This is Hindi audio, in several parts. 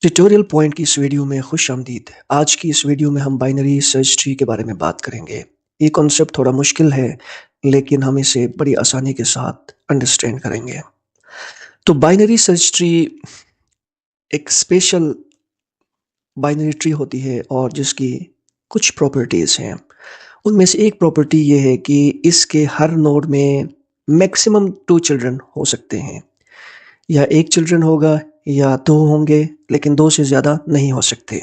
ट्यूटोरियल पॉइंट की इस वीडियो में खुश आमदीद। आज की इस वीडियो में हम बाइनरी सर्च ट्री के बारे में बात करेंगे। ये कॉन्सेप्ट थोड़ा मुश्किल है, लेकिन हम इसे बड़ी आसानी के साथ अंडरस्टैंड करेंगे। तो बाइनरी सर्च ट्री एक स्पेशल बाइनरी ट्री होती है और जिसकी कुछ प्रॉपर्टीज़ हैं। उनमें से एक प्रॉपर्टी ये है कि इसके हर नोड में मैक्सिमम 2 चिल्ड्रन हो सकते हैं। या 1 चिल्ड्रन होगा या 2 होंगे, लेकिन 2 से ज़्यादा नहीं हो सकते।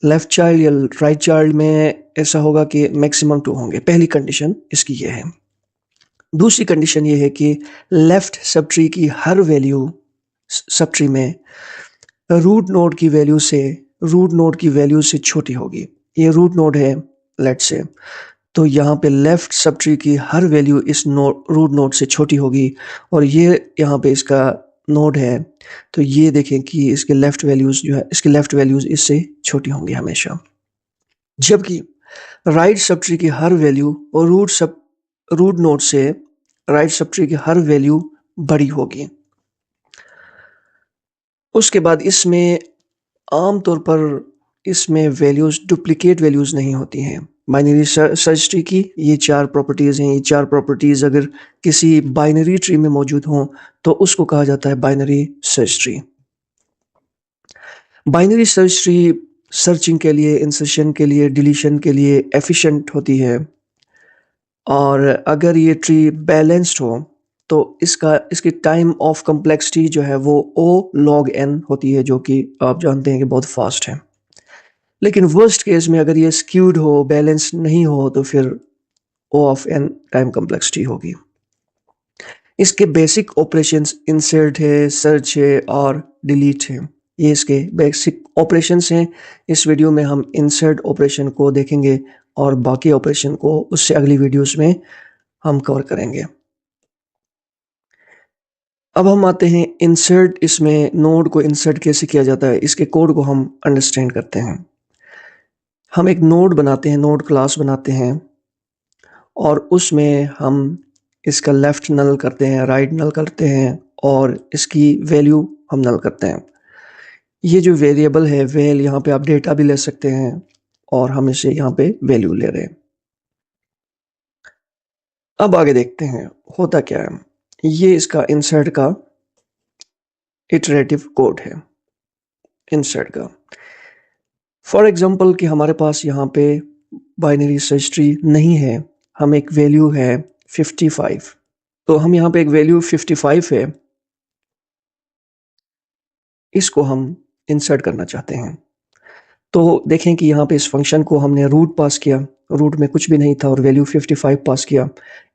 लेफ्ट चाइल्ड या राइट चाइल्ड में ऐसा होगा कि मैक्सिमम 2 होंगे। पहली कंडीशन इसकी ये है। दूसरी कंडीशन ये है कि लेफ्ट सब ट्री की हर वैल्यू सब ट्री में रूट नोड की वैल्यू से छोटी होगी। ये रूट नोड है लेट्स से, तो यहाँ पे लेफ्ट सब ट्री की हर वैल्यू इस रूट नोड से छोटी होगी और ये यहाँ पे इसका नोड है, तो ये देखें कि इसके लेफ्ट वैल्यूज इससे छोटी होंगी हमेशा। जबकि राइट सब ट्री की हर वैल्यू और रूट नोड से राइट सब ट्री की हर वैल्यू बड़ी होगी। उसके बाद इसमें आमतौर पर इसमें वैल्यूज डुप्लीकेट वैल्यूज नहीं होती हैं। बाइनरी सर्च ट्री की ये 4 प्रॉपर्टीज़ हैं। ये 4 प्रॉपर्टीज़ अगर किसी बाइनरी ट्री में मौजूद हों तो उसको कहा जाता है binary search tree. Binary search tree searching के लिए, इंसर्शन के लिए, डिलीशन के लिए एफिशिएंट होती है और अगर ये ट्री बैलेंस्ड हो तो इसकी टाइम ऑफ कम्प्लेक्सिटी जो है वो O log n होती है, जो कि आप जानते हैं कि बहुत फास्ट है। लेकिन वर्स्ट केस में अगर ये स्क्यूड हो, बैलेंस नहीं हो, तो फिर O of n time complexity होगी। इसके बेसिक ऑपरेशंस इंसर्ट है, सर्च है और डिलीट है। ये इसके बेसिक ऑपरेशंस हैं। इस वीडियो में हम इंसर्ट ऑपरेशन को देखेंगे और बाकी ऑपरेशन को उससे अगली वीडियोस में हम कवर करेंगे। अब हम आते हैं इंसर्ट। इसमें नोड को इंसर्ट कैसे किया जाता है, इसके कोड को हम अंडरस्टैंड करते हैं। हम एक नोड बनाते हैं, नोड क्लास बनाते हैं और उसमें हम इसका लेफ्ट नल करते हैं, राइट नल करते हैं और इसकी वैल्यू हम नल करते हैं। ये जो वेरिएबल है वेल, यहाँ पे आप डेटा भी ले सकते हैं और हम इसे यहाँ पे वैल्यू ले रहे हैं। अब आगे देखते हैं होता क्या है। ये इसका इंसर्ट का इटरेटिव कोड है। इंसर्ट का फॉर एग्जांपल कि हमारे पास यहाँ पे बाइनरी सर्च ट्री नहीं है, हम एक वैल्यू है 55, तो हम यहाँ पे एक वैल्यू 55 है, इसको हम इंसर्ट करना चाहते हैं। तो देखें कि यहाँ पे इस फंक्शन को हमने रूट पास किया, रूट में कुछ भी नहीं था और वैल्यू 55 पास किया।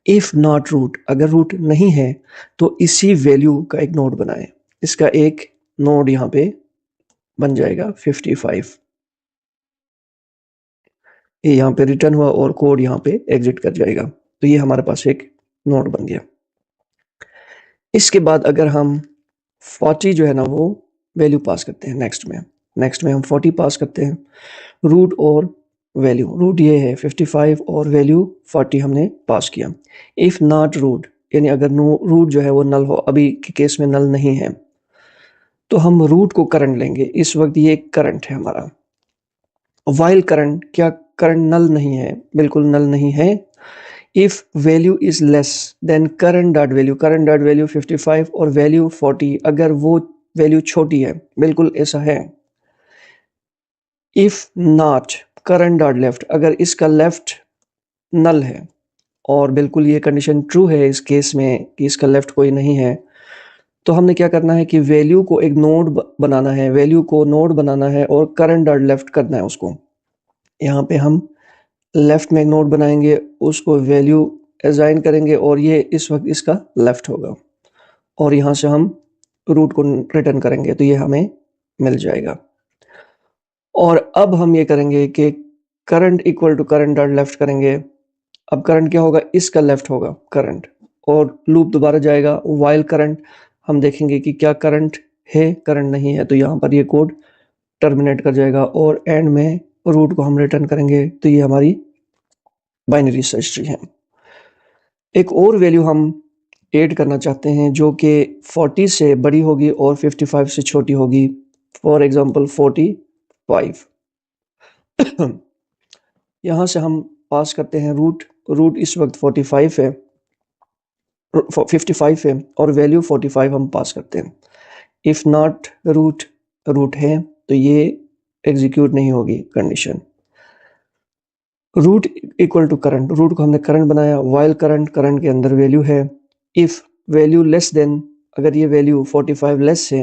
इफ़ नॉट रूट, अगर रूट नहीं है तो इसी वैल्यू का एक नोड बनाएं। इसका एक नोड यहाँ पे बन जाएगा 55। ये यहाँ पे रिटर्न हुआ और कोड यहाँ पे एग्जिट कर जाएगा, तो ये हमारे पास एक नोड बन गया। इसके बाद अगर हम 40 जो है ना वो वैल्यू पास करते हैं नेक्स्ट में हम 40 पास करते हैं। रूट और वैल्यू, रूट ये है 55 और वैल्यू 40 हमने पास किया। इफ़ नॉट रूट, यानी अगर रूट जो है वो नल हो, अभी के केस में नल नहीं है, तो हम रूट को करंट लेंगे। इस वक्त ये करंट है हमारा। वाइल करंट, क्या करंट नल नहीं है? बिल्कुल नल नहीं है। If value is less than current dot value 55 और वैल्यू 40, अगर वो वैल्यू छोटी है, बिल्कुल ऐसा है। If not current dot left, अगर इसका लेफ्ट नल है और बिल्कुल ये कंडीशन ट्रू है इस केस में कि इसका लेफ्ट कोई नहीं है, तो हमने क्या करना है कि वैल्यू को एक नोड बनाना है, वैल्यू को नोड बनाना है और करंट डॉट लेफ्ट करना है उसको। यहाँ पे हम लेफ्ट में एक नोड बनाएंगे, उसको वैल्यू असाइन करेंगे और ये इस वक्त इसका लेफ्ट होगा और यहाँ से हम रूट को रिटर्न करेंगे, तो ये हमें मिल जाएगा। और अब हम ये करेंगे कि current equal to current dot left करेंगे। अब करंट क्या होगा? इसका लेफ्ट होगा करंट, और लूप दोबारा जाएगा वाइल करंट। हम देखेंगे कि क्या करंट है, करंट नहीं है, तो यहाँ पर ये कोड टर्मिनेट कर जाएगा और एंड में रूट को हम रिटर्न करेंगे, तो ये हमारी बाइनरी सर्च ट्री है। एक और वैल्यू हम ऐड करना चाहते हैं जो कि 40 से बड़ी होगी और 55 से छोटी होगी। For example 45। यहाँ से हम पास करते हैं रूट इस वक्त 45 है, 55 है और वैल्यू 45 हम पास करते हैं। इफ़ नॉट रूट है तो ये एग्जीक्यूट नहीं होगी condition. Root equal to current, root को हमने करंट बनाया, वाइल करंट के अंदर वैल्यू है। इफ़ वैल्यू लेस देन, अगर ये वैल्यू 45 लेस है,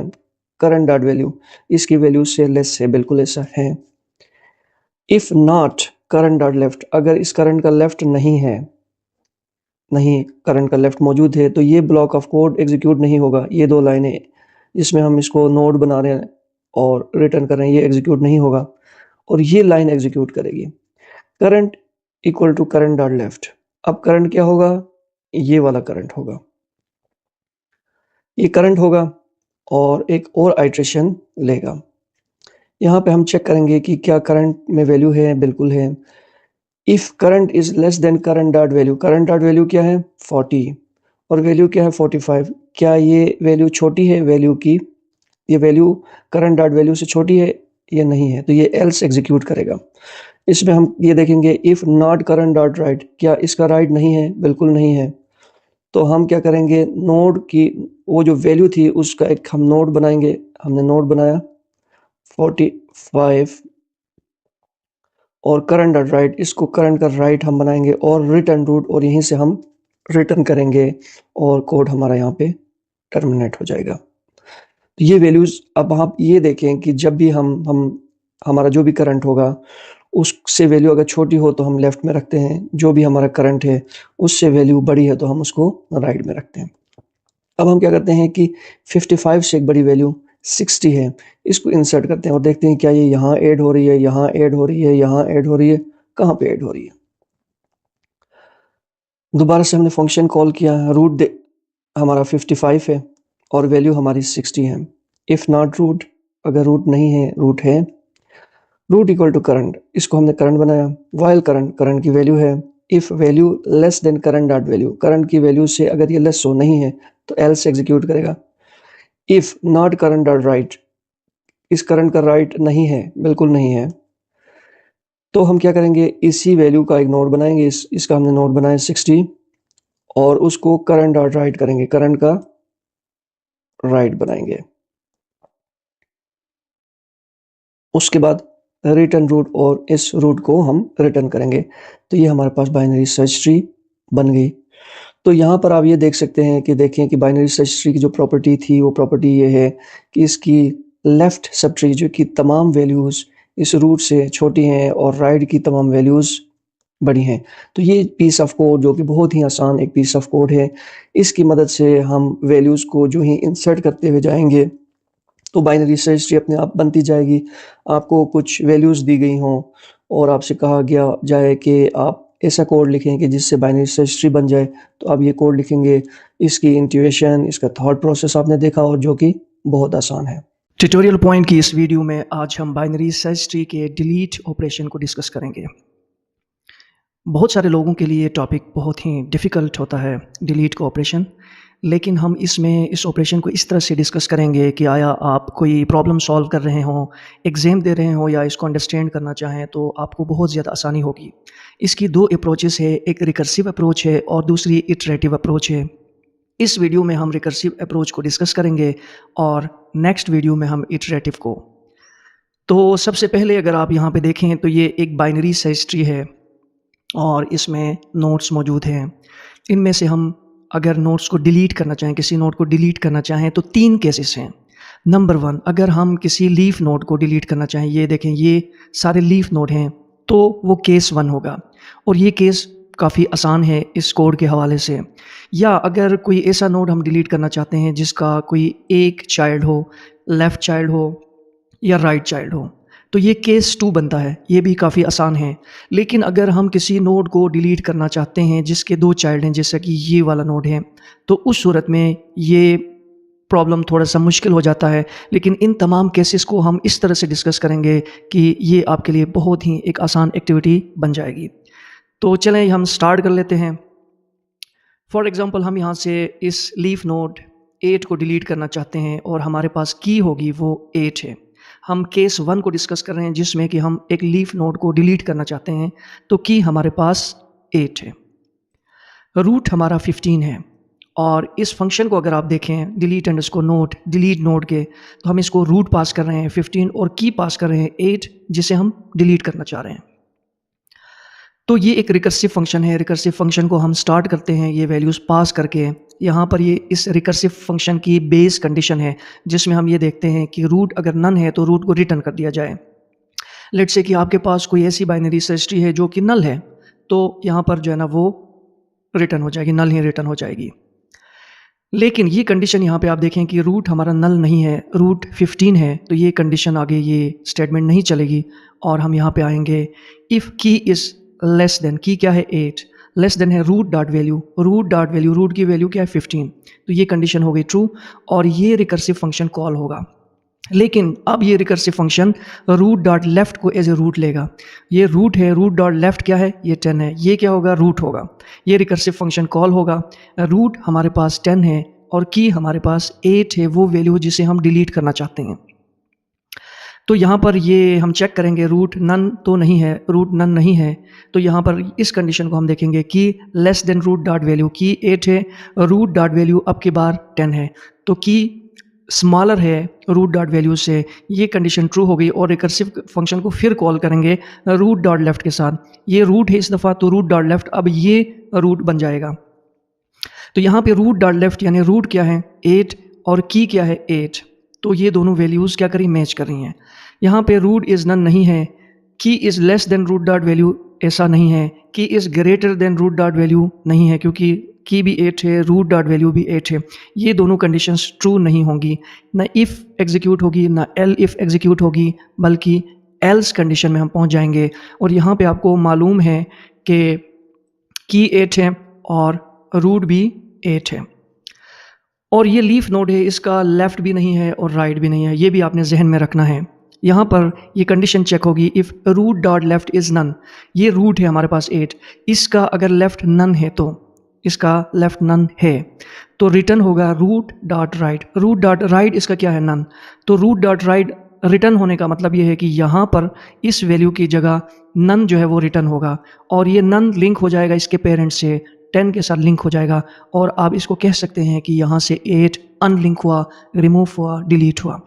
करंट डॉट वैल्यू इसकी वैल्यू से लेस है, बिल्कुल ऐसा है। If not current dot left, अगर इस करंट का लेफ्ट नहीं है, नहीं करंट का लेफ्ट मौजूद है, तो ये ब्लॉक ऑफ कोड एग्जीक्यूट नहीं होगा। ये दो लाइनें जिसमें हम इसको नोड बना रहे हैं और रिटर्न कर रहे हैं, ये एग्जीक्यूट नहीं होगा और ये लाइन एग्जीक्यूट करेगी। Current equal to current dot left, अब करंट क्या होगा, ये वाला करंट होगा, ये करंट होगा और एक और आइट्रेशन लेगा। यहाँ पे हम चेक करेंगे कि क्या करंट में वैल्यू है, बिल्कुल है। If current is less than current dot value क्या है 40 और वैल्यू क्या है 45, क्या ये वैल्यू छोटी है वैल्यू की, ये वैल्यू करंट डॉट वैल्यू से छोटी है या नहीं है, तो ये एल्स एग्जीक्यूट करेगा। इसमें हम ये देखेंगे if not current dot right, क्या इसका राइट नहीं है, बिल्कुल नहीं है, तो हम क्या करेंगे, नोड की वो जो वैल्यू थी उसका एक हम नोड बनाएंगे। हमने नोड बनाया 45 और करंट डॉट राइट, इसको करंट का राइट हम बनाएंगे और रिटर्न रूट, और यहीं से हम रिटर्न करेंगे और कोड हमारा यहाँ पे टर्मिनेट हो जाएगा। तो ये वैल्यूज, अब आप ये देखें कि जब भी हम हमारा जो भी करंट होगा उससे वैल्यू अगर छोटी हो तो हम लेफ्ट में रखते हैं, जो भी हमारा करंट है उससे वैल्यू बड़ी है तो हम उसको राइट में रखते हैं। अब हम क्या करते हैं कि 55 से एक बड़ी वैल्यू 60 है, इसको इंसर्ट करते हैं और देखते हैं क्या ये यहाँ ऐड हो रही है, यहाँ ऐड हो रही है, यहाँ ऐड हो रही है, कहाँ पे ऐड हो रही है। दोबारा से हमने फंक्शन कॉल किया, हमारा 55 है और वैल्यू हमारी 60 है। इफ नॉट रूट, अगर रूट नहीं है, रूट है, रूट इक्वल टू करंट, इसको हमने करंट बनाया, वाइल करंट की वैल्यू है। If value less than current dot value, current की वैल्यू से अगर ये लेस हो नहीं है तो एल्स एग्जीक्यूट करेगा। If not current dot right, इस करंट का राइट नहीं है, बिल्कुल नहीं है, तो हम क्या करेंगे, इसी वैल्यू का एक नोड बनाएंगे, इसका हमने नोड बनाया 60 और उसको करंट डॉट राइट करेंगे, करंट का राइट बनाएंगे। उसके बाद रिटर्न रूट और इस रूट को हम रिटर्न करेंगे। तो ये हमारे पास बाइनरी सर्च ट्री बन गई। तो यहाँ पर आप ये देख सकते हैं कि देखें कि बाइनरी सर्च ट्री की जो प्रॉपर्टी थी वो प्रॉपर्टी ये है कि इसकी लेफ्ट सब ट्री जो कि तमाम वैल्यूज़ इस रूट से छोटी हैं और राइट की तमाम वैल्यूज़ बड़ी हैं। तो ये पीस ऑफ कोड जो कि बहुत ही आसान एक पीस ऑफ कोड है, इसकी मदद से हम वैल्यूज़ को जो ही इंसर्ट करते हुए जाएंगे तो बाइनरी सर्च ट्री अपने आप बनती जाएगी। आपको कुछ वैल्यूज़ दी गई हों और आपसे कहा गया जाए कि आप ऐसा कोड लिखें कि जिससे बाइनरी सर्च ट्री बन जाए, तो आप ये कोड लिखेंगे। इसकी इंट्यूशन, इसका थॉट प्रोसेस आपने देखा और जो कि बहुत आसान है। ट्यूटोरियल पॉइंट की इस वीडियो में आज हम बाइनरी सर्च ट्री के डिलीट ऑपरेशन को डिस्कस करेंगे। बहुत सारे लोगों के लिए टॉपिक बहुत ही डिफ़िकल्ट होता है डिलीट का ऑपरेशन, लेकिन हम इसमें इस ऑपरेशन को इस तरह से डिस्कस करेंगे कि आया आप कोई प्रॉब्लम सॉल्व कर रहे हों, एग्ज़ाम दे रहे हों या इसको अंडरस्टैंड करना चाहें तो आपको बहुत ज़्यादा आसानी होगी। इसकी दो अप्रोचेस है, एक रिकर्सिव अप्रोच है और दूसरी इटरेटिव अप्रोच है। इस वीडियो में हम रिकर्सिव अप्रोच को डिस्कस करेंगे और नेक्स्ट वीडियो में हम इटरेटिव को। तो सबसे पहले अगर आप यहाँ पे देखें तो ये एक बाइनरी सर्च ट्री है और इसमें नोड्स मौजूद हैं। इनमें से हम अगर नोड्स को डिलीट करना चाहें, किसी नोड को डिलीट करना चाहें तो 3 केसेस हैं। नंबर 1, अगर हम किसी लीफ नोड को डिलीट करना चाहें, ये देखें ये सारे लीफ नोड हैं, तो वो केस 1 होगा और ये केस काफ़ी आसान है इस कोड के हवाले से। या अगर कोई ऐसा नोड हम डिलीट करना चाहते हैं जिसका कोई एक चाइल्ड हो, लेफ़्ट चाइल्ड हो या राइट चाइल्ड हो, तो ये केस 2 बनता है, ये भी काफ़ी आसान है। लेकिन अगर हम किसी नोड को डिलीट करना चाहते हैं जिसके 2 चाइल्ड हैं, जैसा कि ये वाला नोड है, तो उस सूरत में ये प्रॉब्लम थोड़ा-सा मुश्किल हो जाता है। लेकिन इन तमाम केसेस को हम इस तरह से डिस्कस करेंगे कि ये आपके लिए बहुत ही एक आसान एक्टिविटी बन जाएगी। तो चलें हम स्टार्ट कर लेते हैं। फॉर एग्ज़ाम्पल हम यहाँ से इस लीफ नोड 8 को डिलीट करना चाहते हैं और हमारे पास की होगी वो 8 है। हम केस 1 को डिस्कस कर रहे हैं जिसमें कि हम एक लीफ नोड को डिलीट करना चाहते हैं। तो की हमारे पास 8 है, रूट हमारा 15 है और इस फंक्शन को अगर आप देखें delete underscore node delete node के, तो हम इसको रूट पास कर रहे हैं 15 और की पास कर रहे हैं 8 जिसे हम डिलीट करना चाह रहे हैं। तो ये एक रिकर्सिव फंक्शन है। रिकर्सिव फंक्शन को हम स्टार्ट करते हैं ये वैल्यूज़ पास करके। यहाँ पर ये इस रिकर्सिव फंक्शन की बेस कंडीशन है जिसमें हम ये देखते हैं कि रूट अगर नन है तो रूट को रिटर्न कर दिया जाए। लेट्स से कि आपके पास कोई ऐसी बाइनरी सर्च ट्री है जो कि नल है, तो यहाँ पर जो है ना वो रिटर्न हो जाएगी, नल ही रिटर्न हो जाएगी। लेकिन ये कंडीशन यहाँ पे आप देखें कि रूट हमारा नल नहीं है, रूट 15 है, तो ये कंडीशन आगे ये स्टेटमेंट नहीं चलेगी और हम यहाँ पे आएंगे इफ़ की इज़ लेस देन, की क्या है 8, लेस देन है रूट डॉट वैल्यू, रूट की वैल्यू क्या है 15, तो ये कंडीशन हो गई ट्रू और ये रिकर्सिव फंक्शन कॉल होगा। लेकिन अब ये recursive function root dot left को एज ए रूट लेगा। ये रूट है, रूट डॉट लेफ्ट क्या है, ये 10 है, ये क्या होगा रूट होगा। ये रिकर्सिव फंक्शन कॉल होगा। रूट हमारे पास 10 है और की हमारे पास 8 है, वो वैल्यू जिसे हम डिलीट करना चाहते हैं। तो यहाँ पर ये हम चेक करेंगे रूट नन तो नहीं है, रूट नन नहीं है, तो यहाँ पर इस कंडीशन को हम देखेंगे कि less than root dot value, key 8 है, रूट डॉट वैल्यू अब की बार 10 है, तो की स्मॉलर है रूट डॉट वैल्यू से, ये कंडीशन ट्रू हो गई और रिकर्सिव फंक्शन को फिर कॉल करेंगे रूट डॉट लेफ्ट के साथ। ये रूट है इस दफ़ा तो रूट डॉट लेफ्ट अब ये रूट बन जाएगा। तो यहाँ पे रूट डॉट लेफ्ट यानी रूट क्या है 8 और की क्या है 8, तो ये दोनों वैल्यूज़ क्या करी मैच कर रही हैं। यहाँ पे रूट इज़ नन नहीं है, key is less than root dot value ऐसा नहीं है, key is greater than root dot value नहीं है क्योंकि की भी 8 है, रूट डॉट वैल्यू भी 8 है। ये दोनों कंडीशंस ट्रू नहीं होंगी, ना इफ़ एग्जीक्यूट होगी ना एल इफ़ एग्जीक्यूट होगी, बल्कि एल्स कंडीशन में हम पहुंच जाएंगे। और यहाँ पे आपको मालूम है कि की 8 है और रूट भी 8 है और ये लीफ नोड है, इसका लेफ़्ट भी नहीं है और राइट भी नहीं है, ये भी आपने जहन में रखना है। यहाँ पर ये कंडीशन चेक होगी if root dot left is none, ये रूट है हमारे पास 8, इसका अगर लेफ़्ट नन है तो इसका लेफ़्ट नन है तो रिटर्न होगा root dot right. Root dot right इसका क्या है नन, तो रूट डॉट राइट रिटर्न होने का मतलब ये है कि यहाँ पर इस वैल्यू की जगह नन जो है वो रिटर्न होगा और ये नन लिंक हो जाएगा इसके पेरेंट से, 10 के साथ लिंक हो जाएगा और आप इसको कह सकते हैं कि यहाँ से 8 अनलिंक हुआ, रिमूव हुआ, डिलीट हुआ।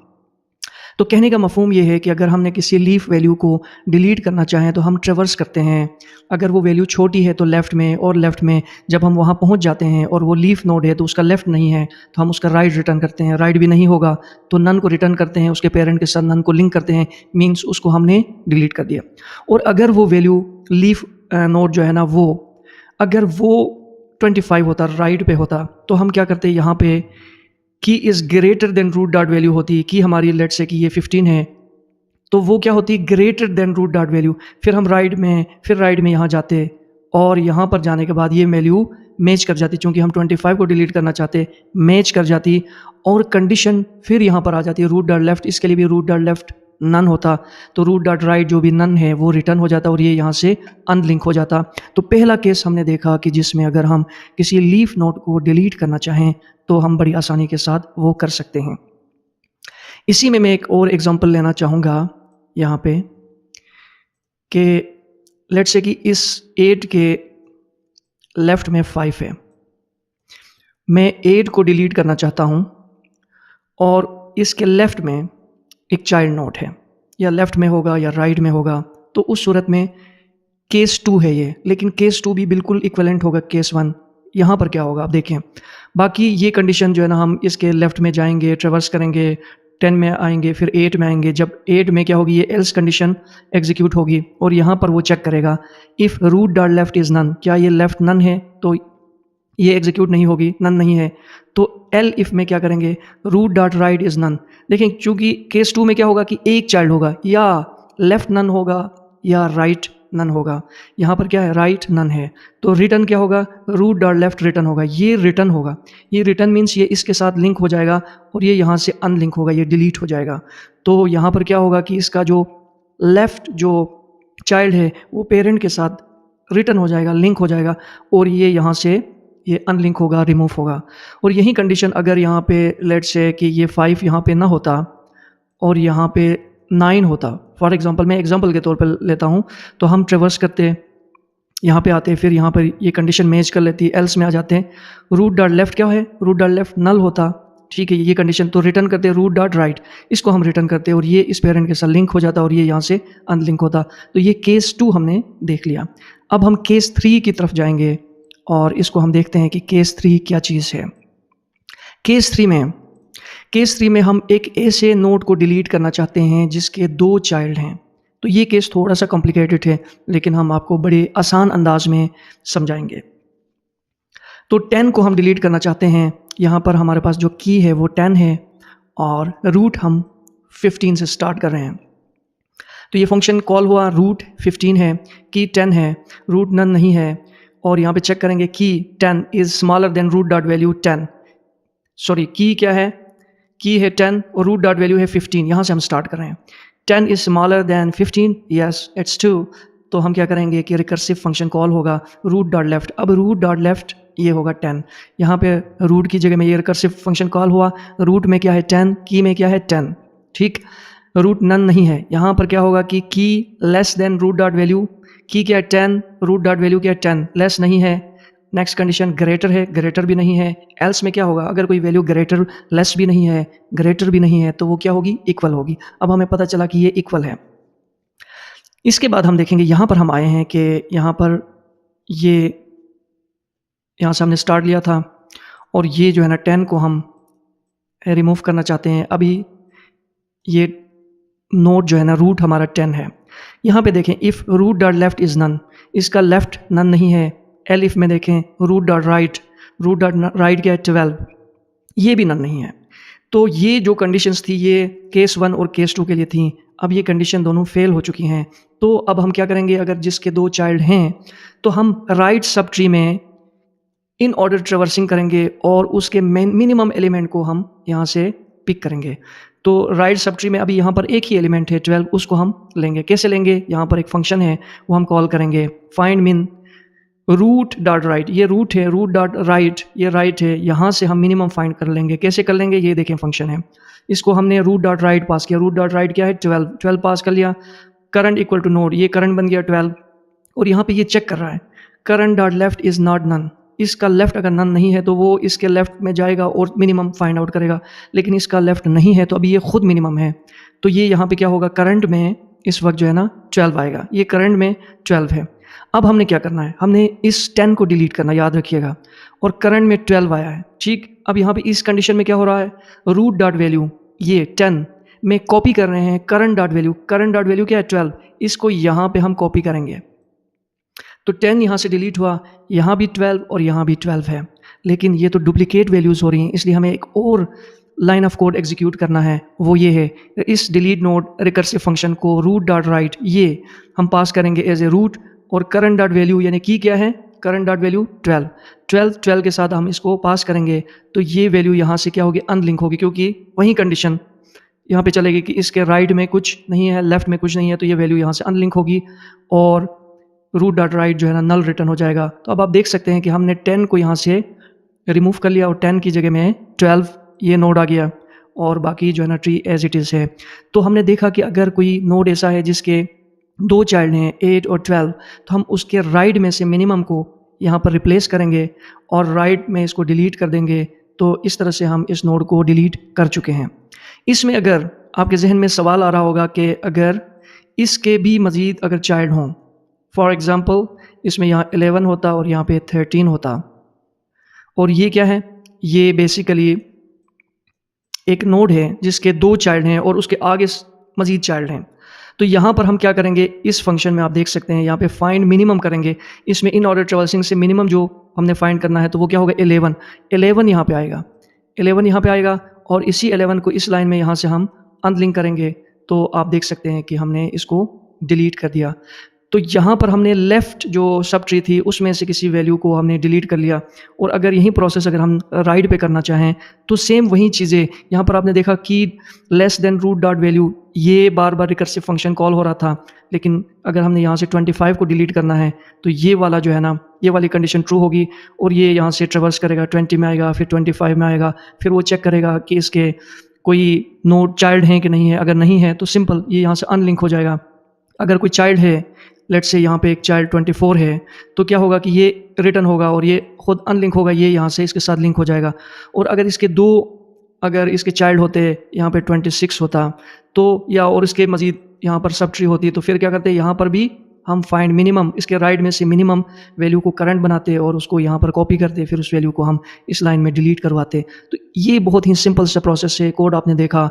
तो कहने का मफहूम ये है कि अगर हमने किसी लीफ वैल्यू को डिलीट करना चाहें तो हम ट्रेवर्स करते हैं। अगर वो वैल्यू छोटी है तो लेफ़्ट में, और लेफ़्ट में जब हम वहाँ पहुँच जाते हैं और वो लीफ नोड है तो उसका लेफ़्ट नहीं है तो हम उसका राइट रिटर्न करते हैं, राइट भी नहीं होगा तो नन को रिटर्न करते हैं, उसके पेरेंट के साथ नन को लिंक करते हैं, मीन्स उसको हमने डिलीट कर दिया। और अगर वो वैल्यू लीफ नोड जो है ना वो अगर वो 25 होता, राइट पे होता, तो हम क्या करते हैं यहाँ पे key is greater than root dot value होती, की हमारी लेट से कि ये 15 है तो वो क्या होती greater than root dot value, फिर हम राइट में यहाँ जाते और यहाँ पर जाने के बाद ये वैल्यू मैच कर जाती, चूँकि हम 25 को डिलीट करना चाहते, मैच कर जाती और कंडीशन फिर यहाँ पर आ जाती है रूट डॉट लेफ्ट, इसके लिए भी रूट डॉट लेफ्ट नन होता तो रूट डॉट राइट जो भी नन है वो रिटर्न हो जाता और ये यहाँ से अनलिंक हो जाता। तो पहला केस हमने देखा कि जिसमें अगर हम किसी लीफ नोड को डिलीट करना चाहें तो हम बड़ी आसानी के साथ वो कर सकते हैं। इसी में मैं एक और एग्जांपल लेना चाहूँगा यहाँ पे कि लेट्स से कि इस 8 के लेफ़्ट में 5 है, मैं 8 को डिलीट करना चाहता हूँ और इसके लेफ़्ट में एक चाइल्ड नोड है, या लेफ़्ट में होगा या राइट में होगा, तो उस सूरत में केस 2 है ये, लेकिन केस 2 भी बिल्कुल इक्विवेलेंट होगा केस 1। यहाँ पर क्या होगा आप देखें, बाकी ये कंडीशन जो है ना हम इसके लेफ़्ट में जाएंगे, ट्रेवर्स करेंगे, 10 में आएंगे, फिर 8 में आएंगे। जब 8 में क्या होगी ये एल्स कंडीशन एग्जीक्यूट होगी और यहाँ पर वो चेक करेगा if root dot left is none, क्या ये लेफ़्ट नन है, तो ये एग्जीक्यूट नहीं होगी, नन नहीं है। तो एल इफ़ में क्या करेंगे root dot right is none. देखें चूँकि केस 2 में क्या होगा कि एक चाइल्ड होगा, या लेफ़्ट नन होगा या राइट नन होगा, यहाँ पर क्या है राइट नन है, तो रिटर्न क्या होगा रूट डॉट लेफ्ट रिटर्न होगा, ये रिटर्न होगा। ये रिटर्न मीन्स ये इसके साथ लिंक हो जाएगा और ये यहाँ से अनलिंक होगा, ये डिलीट हो जाएगा। तो यहाँ पर क्या होगा कि इसका जो लेफ़्ट जो चाइल्ड है वो पेरेंट के साथ रिटर्न हो जाएगा, लिंक हो जाएगा और ये यहाँ से ये अनलिंक होगा, रिमूव होगा। और यही कंडीशन अगर यहाँ पे लेट्स से कि ये 5 यहाँ पे ना होता और यहाँ पे 9 होता, फॉर एग्ज़ाम्पल मैं एग्ज़ाम्पल के तौर पर लेता हूँ, तो हम ट्रैवर्स करते, यहाँ पे आते, फिर यहाँ पर ये कंडीशन मैच कर लेती, एल्स में आ जाते हैं। रूट डॉट लेफ्ट क्या है? रूट डॉट लेफ्ट नल होता, ठीक है, ये कंडीशन, तो रिटर्न करते हैं रूट डॉट राइट, इसको हम रिटर्न करते हैं और ये इस पेरेंट के साथ लिंक हो जाता और ये यहाँ से अनलिंक होता। तो ये केस 2 हमने देख लिया। अब हम केस 3 की तरफ जाएंगे और इसको हम देखते हैं कि केस 3 क्या चीज़ है। केस 3 में हम एक ऐसे नोड को डिलीट करना चाहते हैं जिसके 2 चाइल्ड हैं। तो ये केस थोड़ा सा कॉम्प्लिकेटेड है, लेकिन हम आपको बड़े आसान अंदाज में समझाएंगे। तो 10 को हम डिलीट करना चाहते हैं। यहाँ पर हमारे पास जो की है वो 10 है और रूट हम 15 से स्टार्ट कर रहे हैं। तो ये फंक्शन कॉल हुआ, रूट 15 है, की 10 है, रूट नन नहीं है, और यहाँ पे चेक करेंगे key 10 is smaller than root dot value 10। Sorry, key क्या है? की है 10 और रूट डॉट वैल्यू है 15। यहाँ से हम स्टार्ट कर रहे हैं। 10 is smaller than 15, yes it's 2। तो हम क्या करेंगे कि रिकर्सिव फंक्शन कॉल होगा रूट डॉट लेफ्ट। अब रूट डॉट लेफ्ट ये होगा 10, यहाँ पे रूट की जगह में ये रिकर्सिव फंक्शन कॉल हुआ। रूट में क्या है 10, की में क्या है 10, ठीक। रूट नन नहीं है, यहाँ पर क्या होगा कि key less than root dot value, key क्या है 10, रूट डॉट वैल्यू क्या है 10, लेस नहीं है। नेक्स्ट कंडीशन ग्रेटर है, ग्रेटर भी नहीं है। एल्स में क्या होगा? अगर कोई वैल्यू ग्रेटर लेस भी नहीं है, ग्रेटर भी नहीं है, तो वो क्या होगी? इक्वल होगी। अब हमें पता चला कि ये इक्वल है। इसके बाद हम देखेंगे, यहाँ पर हम आए हैं कि यहाँ पर ये, यहाँ से हमने स्टार्ट लिया था और ये जो है ना 10 को हम रिमूव करना चाहते हैं। अभी ये नोड जो है ना रूट हमारा 10 है। यहाँ पे देखें, if root dot left is none, इसका लेफ्ट नन नहीं है। एल इफ़ में देखें, root dot right, root dot right क्या है 12, ये भी नन नहीं है। तो ये जो कंडीशंस थी ये केस 1 और केस 2 के लिए थी। अब ये कंडीशन दोनों फेल हो चुकी हैं। तो अब हम क्या करेंगे? अगर जिसके 2 चाइल्ड हैं तो हम राइट सब ट्री में इन ऑर्डर ट्रेवर्सिंग करेंगे और उसके मिनिमम एलिमेंट को हम यहाँ से पिक करेंगे। तो राइट सब ट्री में अभी यहाँ पर एक ही एलिमेंट है 12, उसको हम लेंगे। कैसे लेंगे? यहाँ पर एक फंक्शन है वो हम कॉल करेंगे, फाइंड मिन रूट डॉट राइट, ये रूट है, रूट डॉट राइट ये राइट है, यहाँ से हम मिनिमम फाइंड कर लेंगे। कैसे कर लेंगे? ये देखें फंक्शन है, इसको हमने रूट डॉट राइट पास किया। रूट डॉट राइट क्या है 12, 12 पास कर लिया। करंट इक्वल टू नोड, ये करंट बन गया 12 और यहाँ पे ये चेक कर रहा है current dot left is not none. इसका लेफ्ट अगर नन नहीं है तो वो इसके लेफ्ट में जाएगा और मिनिमम फाइंड आउट करेगा, लेकिन इसका लेफ्ट नहीं है तो अभी ये खुद मिनिमम है। तो ये यहाँ पे क्या होगा? करंट में इस वक्त जो है ना 12 आएगा, ये करंट में 12 है। अब हमने क्या करना है? हमने इस 10 को डिलीट करना, याद रखिएगा, और करंट में 12 आया है, ठीक। अब यहाँ पे इस कंडीशन में क्या हो रहा है? रूट डॉट वैल्यू ये 10 में कॉपी कर रहे हैं current dot value. Current dot value क्या है 12, इसको यहाँ पे हम कॉपी करेंगे। तो 10 यहाँ से डिलीट हुआ, यहाँ भी 12 और यहाँ भी 12 है, लेकिन ये तो डुप्लीकेट वैल्यूज़ हो रही हैं, इसलिए हमें एक और लाइन ऑफ कोड एग्जीक्यूट करना है। वो ये है, इस डिलीट नोड रिकर्सिव फंक्शन को रूट डॉट राइट ये हम पास करेंगे एज ए रूट, और करंट डॉट वैल्यू यानी की क्या है? करंट डॉट वैल्यू 12 के साथ हम इसको पास करेंगे। तो ये वैल्यू यहाँ से क्या होगी? अनलिंक होगी, क्योंकि वही कंडीशन यहाँ पे चलेगी कि इसके राइट में कुछ नहीं है, लेफ्ट में कुछ नहीं है, तो ये वैल्यू यहाँ से अनलिंक होगी और रूट डॉट राइट जो है ना नल रिटर्न हो जाएगा। तो अब आप देख सकते हैं कि हमने 10 को यहाँ से रिमूव कर लिया और 10 की जगह में 12 ये नोड आ गया और बाकी जो है ना ट्री एज इट इज़ है। तो हमने देखा कि अगर कोई नोड ऐसा है जिसके 2 चाइल्ड हैं 8 और 12, तो हम उसके राइट में से मिनिमम को यहाँ पर रिप्लेस करेंगे और राइट में इसको डिलीट कर देंगे। तो इस तरह से हम इस नोड को डिलीट कर चुके हैं। इसमें अगर आपके जहन में सवाल आ रहा होगा कि अगर इसके भी मज़ीद अगर चाइल्ड हों, फॉर एग्ज़ाम्पल इसमें यहाँ 11 होता और यहाँ पे 13 होता, और ये क्या है? ये बेसिकली एक नोड है जिसके 2 चाइल्ड हैं और उसके आगे मज़ीद चाइल्ड हैं। तो यहाँ पर हम क्या करेंगे? इस फंक्शन में आप देख सकते हैं यहाँ पे फाइंड मिनिमम करेंगे। इसमें इन ऑर्डर ट्रेवर्सिंग से मिनिमम जो हमने फाइंड करना है तो वो क्या होगा? 11 यहाँ पे आएगा, 11 यहाँ पे आएगा और इसी 11 को इस लाइन में यहाँ से हम अनलिंक करेंगे। तो आप देख सकते हैं कि हमने इसको डिलीट कर दिया। तो यहाँ पर हमने लेफ़्ट जो सब ट्री थी उसमें से किसी वैल्यू को हमने डिलीट कर लिया, और अगर यही प्रोसेस अगर हम राइट पे करना चाहें तो सेम वही चीज़ें यहाँ पर आपने देखा कि less than root dot value ये बार बार रिकर्सिव फंक्शन कॉल हो रहा था, लेकिन अगर हमने यहाँ से 25 को डिलीट करना है तो ये वाला जो है ना ये वाली कंडीशन ट्रू होगी और ये यहाँ से ट्रेवर्स करेगा, 20 में आएगा, फिर 25 में आएगा, फिर वो चेक करेगा कि इसके कोई नोड चाइल्ड है कि नहीं है। अगर नहीं है तो सिंपल ये यहाँ से अनलिंक हो जाएगा। अगर कोई चाइल्ड है, लेट्स से यहाँ पे एक चाइल्ड 24 है, तो क्या होगा कि ये रिटर्न होगा और ये खुद अनलिंक होगा, ये यहाँ से इसके साथ लिंक हो जाएगा। और अगर इसके दो, अगर इसके चाइल्ड होते यहाँ पे 26 होता तो, या और इसके मज़ीद यहाँ पर सब ट्री होती, तो फिर क्या करते यहाँ पर भी हम फाइंड मिनिमम, इसके राइट में से मिनिमम वैल्यू को करंट बनाते और उसको यहाँ पर कॉपी करते, फिर उस वैल्यू को हम इस लाइन में डिलीट करवाते। तो ये बहुत ही सिंपल सा प्रोसेस है। कोड आपने देखा,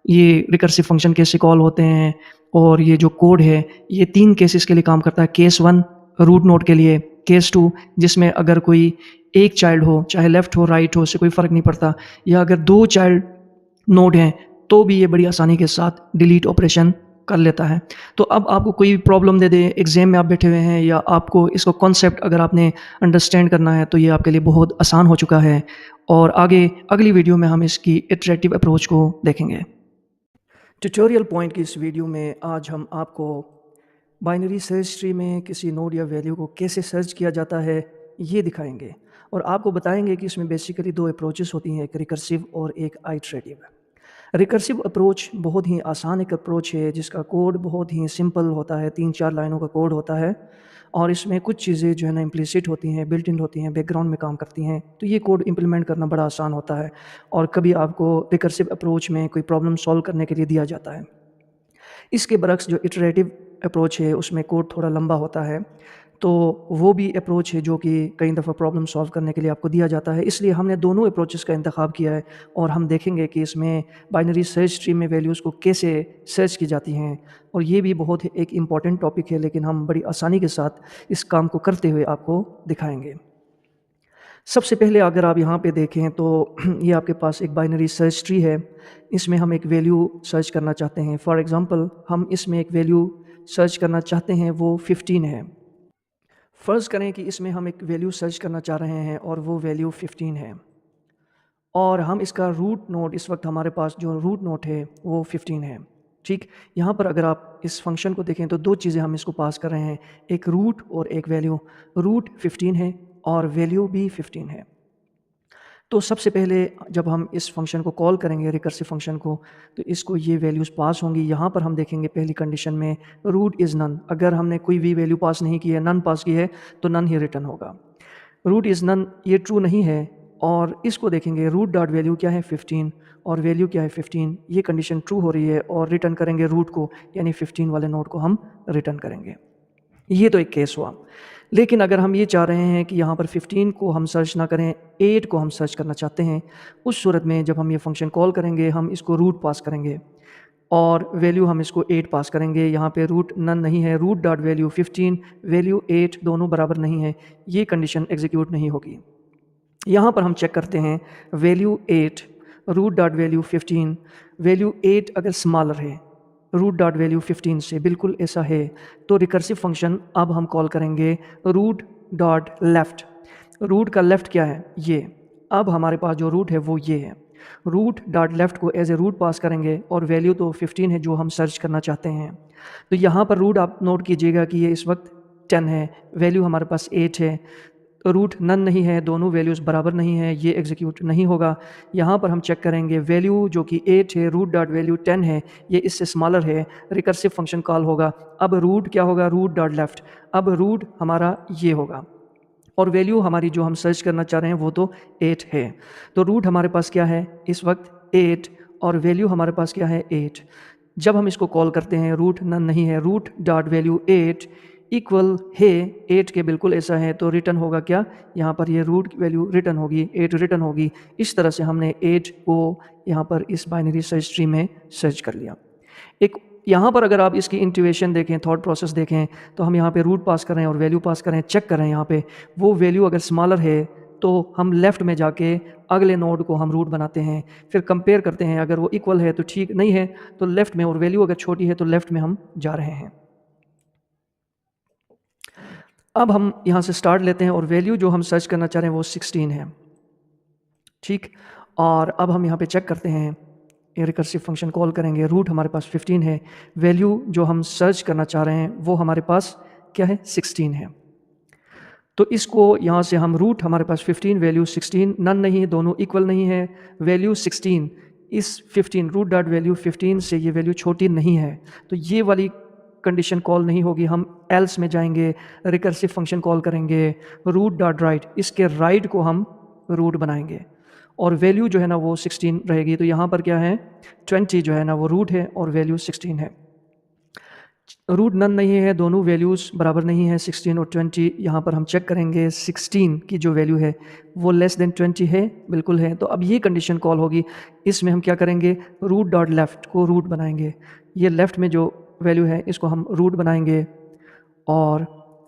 ये रिकर्सिव फंक्शन कैसे कॉल होते हैं, और ये जो कोड है ये 3 केसेस के लिए काम करता है। केस 1 रूट नोड के लिए, केस 2 जिसमें अगर कोई एक चाइल्ड हो, चाहे लेफ्ट हो राइट हो, उससे कोई फ़र्क नहीं पड़ता, या अगर 2 चाइल्ड नोड हैं तो भी ये बड़ी आसानी के साथ डिलीट ऑपरेशन कर लेता है। तो अब आपको कोई प्रॉब्लम दे दे, एग्ज़ाम में आप बैठे हुए हैं, या आपको इसको कॉन्सेप्ट अगर आपने अंडरस्टैंड करना है, तो ये आपके लिए बहुत आसान हो चुका है। और आगे अगली वीडियो में हम इसकी इटरेटिव अप्रोच को देखेंगे। ट्यूटोरियल पॉइंट की इस वीडियो में आज हम आपको बाइनरी सर्च ट्री में किसी नोड या वैल्यू को कैसे सर्च किया जाता है ये दिखाएंगे, और आपको बताएंगे कि इसमें बेसिकली 2 अप्रोचेस होती हैं, एक रिकर्सिव और एक आइटरेटिव। रिकर्सिव अप्रोच बहुत ही आसान एक अप्रोच है जिसका कोड बहुत ही सिंपल होता है, 3-4 लाइनों का कोड होता है, और इसमें कुछ चीज़ें जो है ना इम्प्लिसिट होती हैं, बिल्ट इन होती हैं, बैकग्राउंड में काम करती हैं। तो ये कोड इम्प्लीमेंट करना बड़ा आसान होता है, और कभी आपको रिकर्सिव अप्रोच में कोई प्रॉब्लम सॉल्व करने के लिए दिया जाता है। इसके बरक्स जो इटरेटिव अप्रोच है उसमें कोड थोड़ा लंबा होता है, तो वो भी अप्रोच है जो कि कई दफ़ा प्रॉब्लम सॉल्व करने के लिए आपको दिया जाता है। इसलिए हमने दोनों अप्रोचेस का इंतखाब किया है, और हम देखेंगे कि इसमें बाइनरी सर्च ट्री में वैल्यूज़ को कैसे सर्च की जाती हैं। और ये भी बहुत एक इम्पॉर्टेंट टॉपिक है, लेकिन हम बड़ी आसानी के साथ इस काम को करते हुए आपको दिखाएंगे। सबसे पहले अगर आप यहाँ पे देखें तो ये आपके पास एक बाइनरी सर्च ट्री है। इसमें हम एक वैल्यू सर्च करना चाहते हैं। फॉर एग्ज़ाम्पल हम इसमें एक वैल्यू सर्च करना चाहते हैं, वो 15 है। फ़र्ज़ करें कि इसमें हम एक वैल्यू सर्च करना चाह रहे हैं और वो वैल्यू 15 है, और हम इसका रूट नोड, इस वक्त हमारे पास जो रूट नोड है वो 15 है। ठीक, यहाँ पर अगर आप इस फंक्शन को देखें तो 2 चीज़ें हम इसको पास कर रहे हैं, एक रूट और एक वैल्यू। रूट 15 है और वैल्यू भी 15 है। तो सबसे पहले जब हम इस फंक्शन को कॉल करेंगे, रिकर्सिव फंक्शन को, तो इसको ये वैल्यूज़ पास होंगी। यहाँ पर हम देखेंगे पहली कंडीशन में रूट इज़ नन। अगर हमने कोई भी वैल्यू पास नहीं की है, नन पास की है, तो नन ही रिटर्न होगा। रूट इज़ नन ये ट्रू नहीं है, और इसको देखेंगे रूट डॉट वैल्यू क्या है 15, और वैल्यू क्या है 15, ये कंडीशन ट्रू हो रही है, और रिटर्न करेंगे रूट को, यानी 15 वाले नोड को हम रिटर्न करेंगे। ये तो एक केस हुआ। लेकिन अगर हम ये चाह रहे हैं कि यहाँ पर 15 को हम सर्च ना करें, 8 को हम सर्च करना चाहते हैं, उस सूरत में जब हम ये फंक्शन कॉल करेंगे, हम इसको रूट पास करेंगे और वैल्यू हम इसको 8 पास करेंगे। यहाँ पे रूट नन नहीं है, रूट डॉट वैल्यू 15 वैल्यू 8 दोनों बराबर नहीं है, ये कंडीशन एग्जीक्यूट नहीं होगी। यहाँ पर हम चेक करते हैं value 8 root dot value 15, value 8 अगर स्मॉलर है रूट डॉट वैल्यू 15 से, बिल्कुल ऐसा है, तो रिकर्सिव फंक्शन अब हम कॉल करेंगे रूट डॉट लेफ़्ट। रूट का लेफ़्ट क्या है, ये। अब हमारे पास जो रूट है वो ये है। रूट डॉट लेफ़्ट को एज ए रूट पास करेंगे, और वैल्यू तो 15 है जो हम सर्च करना चाहते हैं। तो यहाँ पर रूट आप नोट कीजिएगा कि ये इस वक्त 10 है, वैल्यू हमारे पास 8 है, रूट नन नहीं है, दोनों वैल्यूज़ बराबर नहीं है, ये एग्जीक्यूट नहीं होगा। यहाँ पर हम चेक करेंगे वैल्यू जो कि 8 है, रूट डॉट वैल्यू 10 है, ये इससे स्मॉलर है, रिकर्सिव फंक्शन कॉल होगा। अब रूट क्या होगा, रूट डॉट लेफ़्ट। अब रूट हमारा ये होगा, और वैल्यू हमारी जो हम सर्च करना चाह रहे हैं वो तो 8 है। तो रूट हमारे पास क्या है इस वक्त 8, और वैल्यू हमारे पास क्या है 8। जब हम इसको कॉल करते हैं, रूट नन नहीं है, रूट डॉट वैल्यू 8 इक्वल है 8 के बिल्कुल ऐसा है, तो रिटर्न होगा क्या, यहाँ पर ये रूट वैल्यू रिटर्न होगी, 8 रिटर्न होगी। इस तरह से हमने 8 को यहाँ पर इस बाइनरी सर्च ट्री में सर्च कर लिया। एक यहाँ पर अगर आप इसकी इंट्यूएशन देखें, थॉट प्रोसेस देखें, तो हम यहाँ पे रूट पास करें और वैल्यू पास करें, चेक करें यहाँ पे वो वैल्यू अगर स्मॉलर है तो हम लेफ़्ट में जाके अगले नोड को हम रूट बनाते हैं, फिर कंपेयर करते हैं, अगर वो इक्वल है तो ठीक, नहीं है तो लेफ़्ट में, और वैल्यू अगर छोटी है तो लेफ़्ट में हम जा रहे हैं। अब हम यहाँ से स्टार्ट लेते हैं, और वैल्यू जो हम सर्च करना चाह रहे हैं वो 16 है। ठीक, और अब हम यहाँ पे चेक करते हैं, ये रिकर्सिव फंक्शन कॉल करेंगे, रूट हमारे पास 15 है, वैल्यू जो हम सर्च करना चाह रहे हैं वो हमारे पास क्या है 16 है। तो इसको यहाँ से हम रूट हमारे पास 15 वैल्यू 16, नन नहीं है, दोनों इक्वल नहीं है, वैल्यू 16, इस 15 रूट डॉट वैल्यू 15 से ये वैल्यू छोटी नहीं है, तो ये वाली कंडीशन कॉल नहीं होगी। हम एल्स में जाएंगे, रिकर्सिव फंक्शन कॉल करेंगे, रूट डॉट राइट, इसके राइट को हम रूट बनाएंगे और वैल्यू जो है ना वो 16 रहेगी। तो यहाँ पर क्या है, 20 जो है ना वो रूट है और वैल्यू 16 है। रूट नन नहीं है, दोनों वैल्यूज़ बराबर नहीं है 16 और 20। यहाँ पर हम चेक करेंगे 16 की जो वैल्यू है वो लेस देन 20 है, बिल्कुल है। तो अब ये कंडीशन कॉल होगी। इसमें हम क्या करेंगे, रूट डॉट लेफ़्ट को रूट बनाएंगे। ये लेफ़्ट में जो वैल्यू है इसको हम रूट बनाएंगे और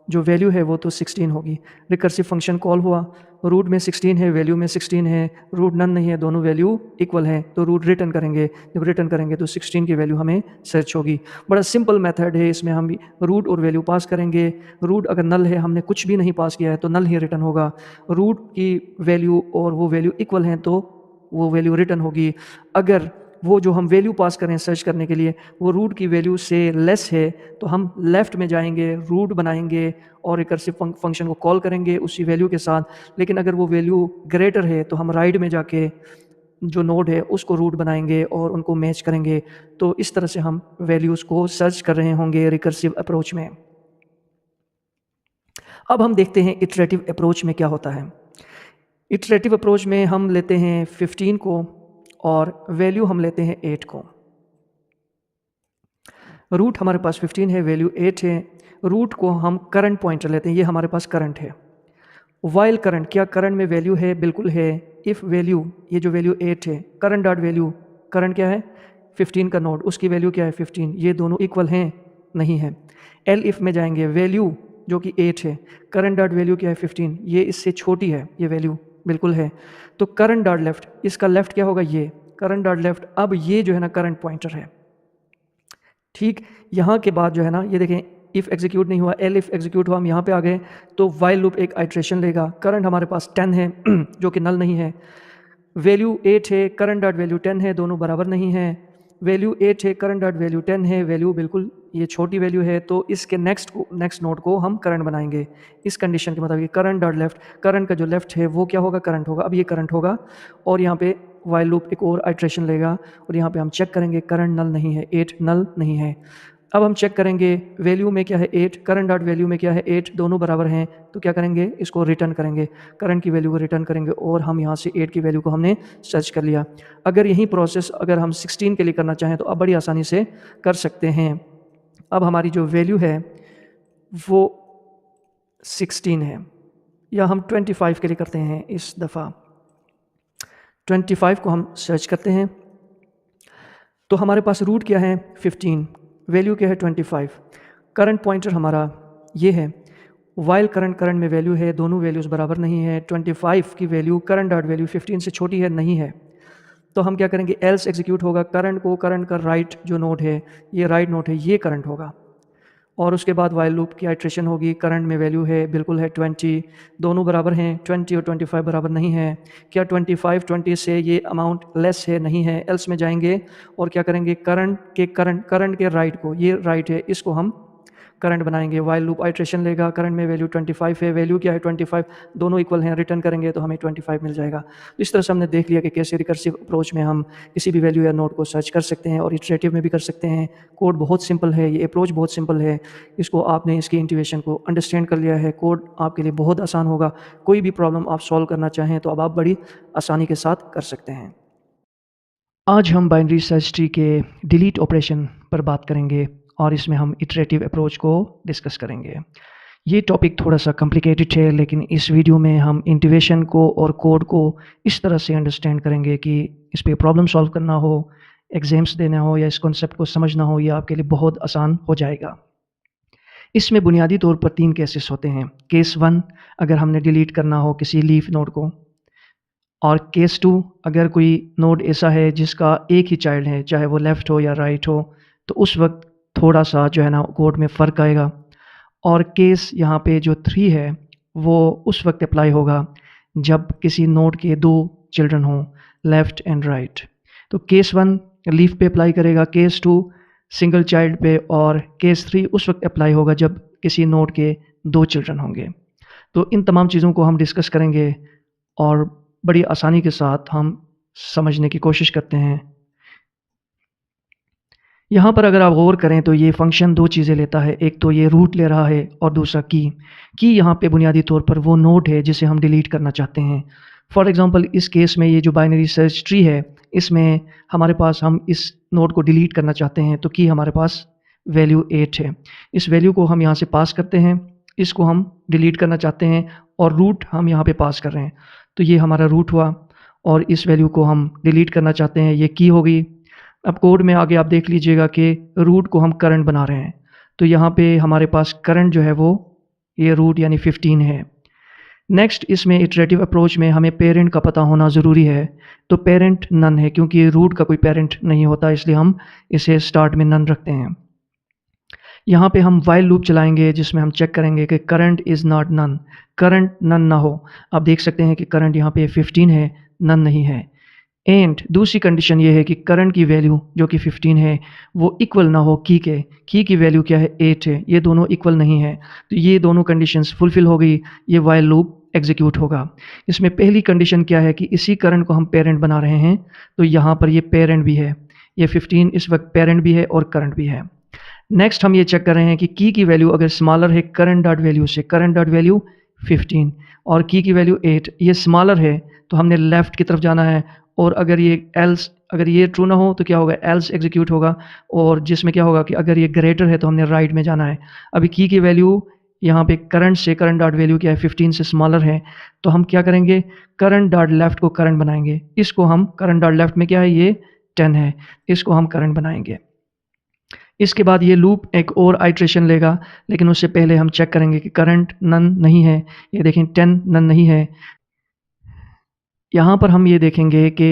जो वैल्यू है वो तो 16 होगी। रिकर्सिव फंक्शन कॉल हुआ, रूट में 16 है, वैल्यू में 16 है, रूट नन नहीं है, दोनों वैल्यू इक्वल है, तो रूट रिटर्न करेंगे। जब रिटर्न करेंगे तो 16 की वैल्यू हमें सर्च होगी। बड़ा सिंपल मेथड है, इसमें हम रूट और वैल्यू पास करेंगे। रूट अगर नल है, हमने कुछ भी नहीं पास किया है, तो नल ही रिटर्न होगा। रूट की वैल्यू और वो वैल्यू इक्वल हैं तो वो वैल्यू रिटर्न होगी। अगर वो जो हम वैल्यू पास करें सर्च करने के लिए वो रूट की वैल्यू से लेस है तो हम लेफ़्ट में जाएंगे, रूट बनाएंगे और रिकर्सिव फंक्शन को कॉल करेंगे उसी वैल्यू के साथ। लेकिन अगर वो वैल्यू ग्रेटर है तो हम राइट में जाके जो नोड है उसको रूट बनाएंगे और उनको मैच करेंगे। तो इस तरह से हम वैल्यूज़ को सर्च कर रहे होंगे रिकर्सिव अप्रोच में। अब हम देखते हैं इटरेटिव अप्रोच में क्या होता है। इटरेटिव अप्रोच में हम लेते हैं 15 को और वैल्यू हम लेते हैं 8 को। रूट हमारे पास 15 है, वैल्यू 8 है। रूट को हम करंट पॉइंटर लेते हैं, ये हमारे पास करंट है। वाइल करंट, क्या करंट में वैल्यू है? बिल्कुल है। इफ़ वैल्यू, ये जो वैल्यू 8 है, करंट डॉट वैल्यू, करंट क्या है 15 का नोड, उसकी वैल्यू क्या है 15, ये दोनों इक्वल हैं? नहीं है। एल इफ़ में जाएंगे, वैल्यू जो कि 8 है, करंट डॉट वैल्यू क्या है 15, ये इससे छोटी है ये वैल्यू, बिल्कुल है। तो करंट डॉट लेफ्ट, इसका लेफ्ट क्या होगा ये करंट डॉट लेफ्ट। अब ये जो है ना करंट पॉइंटर है, ठीक। यहाँ के बाद जो है ना ये देखें, इफ़ एग्जीक्यूट नहीं हुआ, एल इफ़ एग्जीक्यूट हुआ, हम यहाँ पे आ गए तो वाइल लूप एक आइट्रेशन लेगा। करंट हमारे पास 10 है जो कि नल नहीं है, वैल्यू 8 है, करंट डॉट वैल्यू 10 है, दोनों बराबर नहीं है। वैल्यू 8 है, करंट डॉट वैल्यू 10 है, वैल्यू बिल्कुल ये छोटी वैल्यू है, तो इसके नेक्स्ट नोड को हम करंट बनाएंगे। इस कंडीशन के मुताबिक करंट डॉट लेफ्ट, करंट का जो लेफ्ट है वो क्या होगा, करंट होगा। अब ये करंट होगा और यहाँ पे वाइल लूप एक और आइट्रेशन लेगा और यहाँ पे हम चेक करेंगे करंट नल नहीं है, 8 नल नहीं है। अब हम चेक करेंगे वैल्यू में क्या है 8, करंट डॉट वैल्यू में क्या है 8, दोनों बराबर हैं, तो क्या करेंगे इसको रिटर्न करेंगे, करंट की वैल्यू को रिटर्न करेंगे और हम यहाँ से 8 की वैल्यू को हमने सर्च कर लिया। अगर यही प्रोसेस अगर हम 16 के लिए करना चाहें तो अब बड़ी आसानी से कर सकते हैं। अब हमारी जो वैल्यू है वो 16 है, या हम 25 के लिए करते हैं इस दफ़ा। 25 को हम सर्च करते हैं तो हमारे पास रूट क्या है 15, वैल्यू क्या है 25, करंट पॉइंटर हमारा ये है। वाइल करंट में वैल्यू है, दोनों वैल्यूज़ बराबर नहीं है। 25 की वैल्यू करंट डॉट वैल्यू 15 से छोटी है, नहीं है, तो हम क्या करेंगे एल्स एग्जीक्यूट होगा। करंट का राइट जो नोड है, ये राइट नोड है, ये करंट होगा और उसके बाद वाइल लूप की आइट्रेशन होगी। करंट में वैल्यू है बिल्कुल है 20, दोनों बराबर हैं, 20 और 25 बराबर नहीं है। क्या 20 से ये अमाउंट लेस है? नहीं है। एल्स में जाएंगे और क्या करेंगे करंट के राइट को, ये राइट है, इसको हम करंट बनाएंगे। वाइल लूप आइट्रेशन लेगा, करंट में वैल्यू 25 है, वैल्यू क्या है 25, दोनों इक्वल हैं, रिटर्न करेंगे तो हमें 25 मिल जाएगा। तो इस तरह से हमने देख लिया कि कैसे रिकर्सिव अप्रोच में हम किसी भी वैल्यू या नोड को सर्च कर सकते हैं और इटरेटिव में भी कर सकते हैं। कोड बहुत सिंपल है, ये अप्रोच बहुत सिंपल है, इसको आपने इसकी इंटीग्रेशन को अंडरस्टैंड कर लिया है, कोड आपके लिए बहुत आसान होगा। कोई भी प्रॉब्लम आप सॉल्व करना चाहें तो अब आप बड़ी आसानी के साथ कर सकते हैं। आज हम बाइनरी सर्च ट्री के डिलीट ऑपरेशन पर बात करेंगे और इसमें हम इटरेटिव अप्रोच को डिस्कस करेंगे। ये टॉपिक थोड़ा सा कॉम्प्लिकेटेड है, लेकिन इस वीडियो में हम इंटीग्रेशन को और कोड को इस तरह से अंडरस्टैंड करेंगे कि इस पे प्रॉब्लम सॉल्व करना हो, एग्जाम्स देना हो या इस कॉन्सेप्ट को समझना हो, ये आपके लिए बहुत आसान हो जाएगा। इसमें बुनियादी तौर पर 3 केसेस होते हैं। केस 1 अगर हमने डिलीट करना हो किसी लीफ नोड को, और केस 2 अगर कोई नोड ऐसा है जिसका एक ही चाइल्ड है, चाहे वो लेफ़्ट हो या राइट हो, तो उस वक्त थोड़ा सा जो है ना कोड में फ़र्क आएगा। और केस यहाँ पे जो 3 है वो उस वक्त अप्लाई होगा जब किसी नोड के 2 चिल्ड्रन हों, लेफ़्ट एंड राइट। तो केस 1 लीफ पे अप्लाई करेगा, केस 2 सिंगल चाइल्ड पे, और केस 3 उस वक्त अप्लाई होगा जब किसी नोड के 2 चिल्ड्रन होंगे। तो इन तमाम चीज़ों को हम डिस्कस करेंगे और बड़ी आसानी के साथ हम समझने की कोशिश करते हैं यहाँ पर अगर आप गौर करें तो ये फ़ंक्शन 2 चीज़ें लेता है, एक तो ये रूट ले रहा है और दूसरा की। की यहाँ पे बुनियादी तौर पर वो नोड है जिसे हम डिलीट करना चाहते हैं। फॉर एग्ज़ाम्पल इस केस में ये जो बाइनरी सर्च ट्री है, इसमें हमारे पास हम इस नोड को डिलीट करना चाहते हैं, तो की हमारे पास वैल्यू 8 है। इस वैल्यू को हम यहाँ से पास करते हैं, इसको हम डिलीट करना चाहते हैं और रूट हम यहाँ पे पास कर रहे हैं। तो ये हमारा रूट हुआ और इस वैल्यू को हम डिलीट करना चाहते हैं, ये की हो गई। अब कोड में आगे आप देख लीजिएगा कि रूट को हम करंट बना रहे हैं, तो यहाँ पे हमारे पास करंट जो है वो ये रूट यानी 15 है। नेक्स्ट इसमें इटरेटिव अप्रोच में हमें पेरेंट का पता होना ज़रूरी है, तो पेरेंट नन है क्योंकि रूट का कोई पेरेंट नहीं होता, इसलिए हम इसे स्टार्ट में नन रखते हैं। यहाँ पे हम वाइल लूप चलाएंगे जिसमें हम चेक करेंगे कि current is not none, current none ना हो। आप देख सकते हैं कि करंट यहाँ पे 15 है, नन नहीं है। एंड दूसरी कंडीशन ये है कि करंट की वैल्यू जो कि 15 है वो इक्वल ना हो की वैल्यू क्या है 8 है, ये दोनों इक्वल नहीं है। तो ये दोनों कंडीशंस फुलफिल हो गई, ये वाइल लूप एग्जीक्यूट होगा। इसमें पहली कंडीशन क्या है कि इसी करंट को हम पेरेंट बना रहे हैं, तो यहाँ पर ये पेरेंट भी है, ये 15 इस वक्त पेरेंट भी है और करंट भी है। नेक्स्ट हम ये चेक कर रहे हैं कि की वैल्यू अगर स्मॉलर है करंट डॉट वैल्यू से, करंट डॉट वैल्यू 15 और की वैल्यू 8, ये स्मॉलर है तो हमने लेफ़्ट की तरफ जाना है। और अगर ये ट्रू ना हो तो क्या होगा, एल्स एग्जीक्यूट होगा, और जिसमें क्या होगा कि अगर ये ग्रेटर है तो हमने राइट में जाना है। अभी की वैल्यू यहाँ पे करंट से, करंट डॉट वैल्यू क्या है 15 से स्मॉलर है, तो हम क्या करेंगे, करंट डॉट लेफ्ट को करंट बनाएंगे। इसको हम करंट डॉट लेफ्ट में क्या है, ये 10 है, इसको हम करंट बनाएंगे। इसके बाद ये लूप एक और आइट्रेशन लेगा, लेकिन उससे पहले हम चेक करेंगे कि करंट नन नहीं है। ये देखें 10 नन नहीं है। यहाँ पर हम ये देखेंगे कि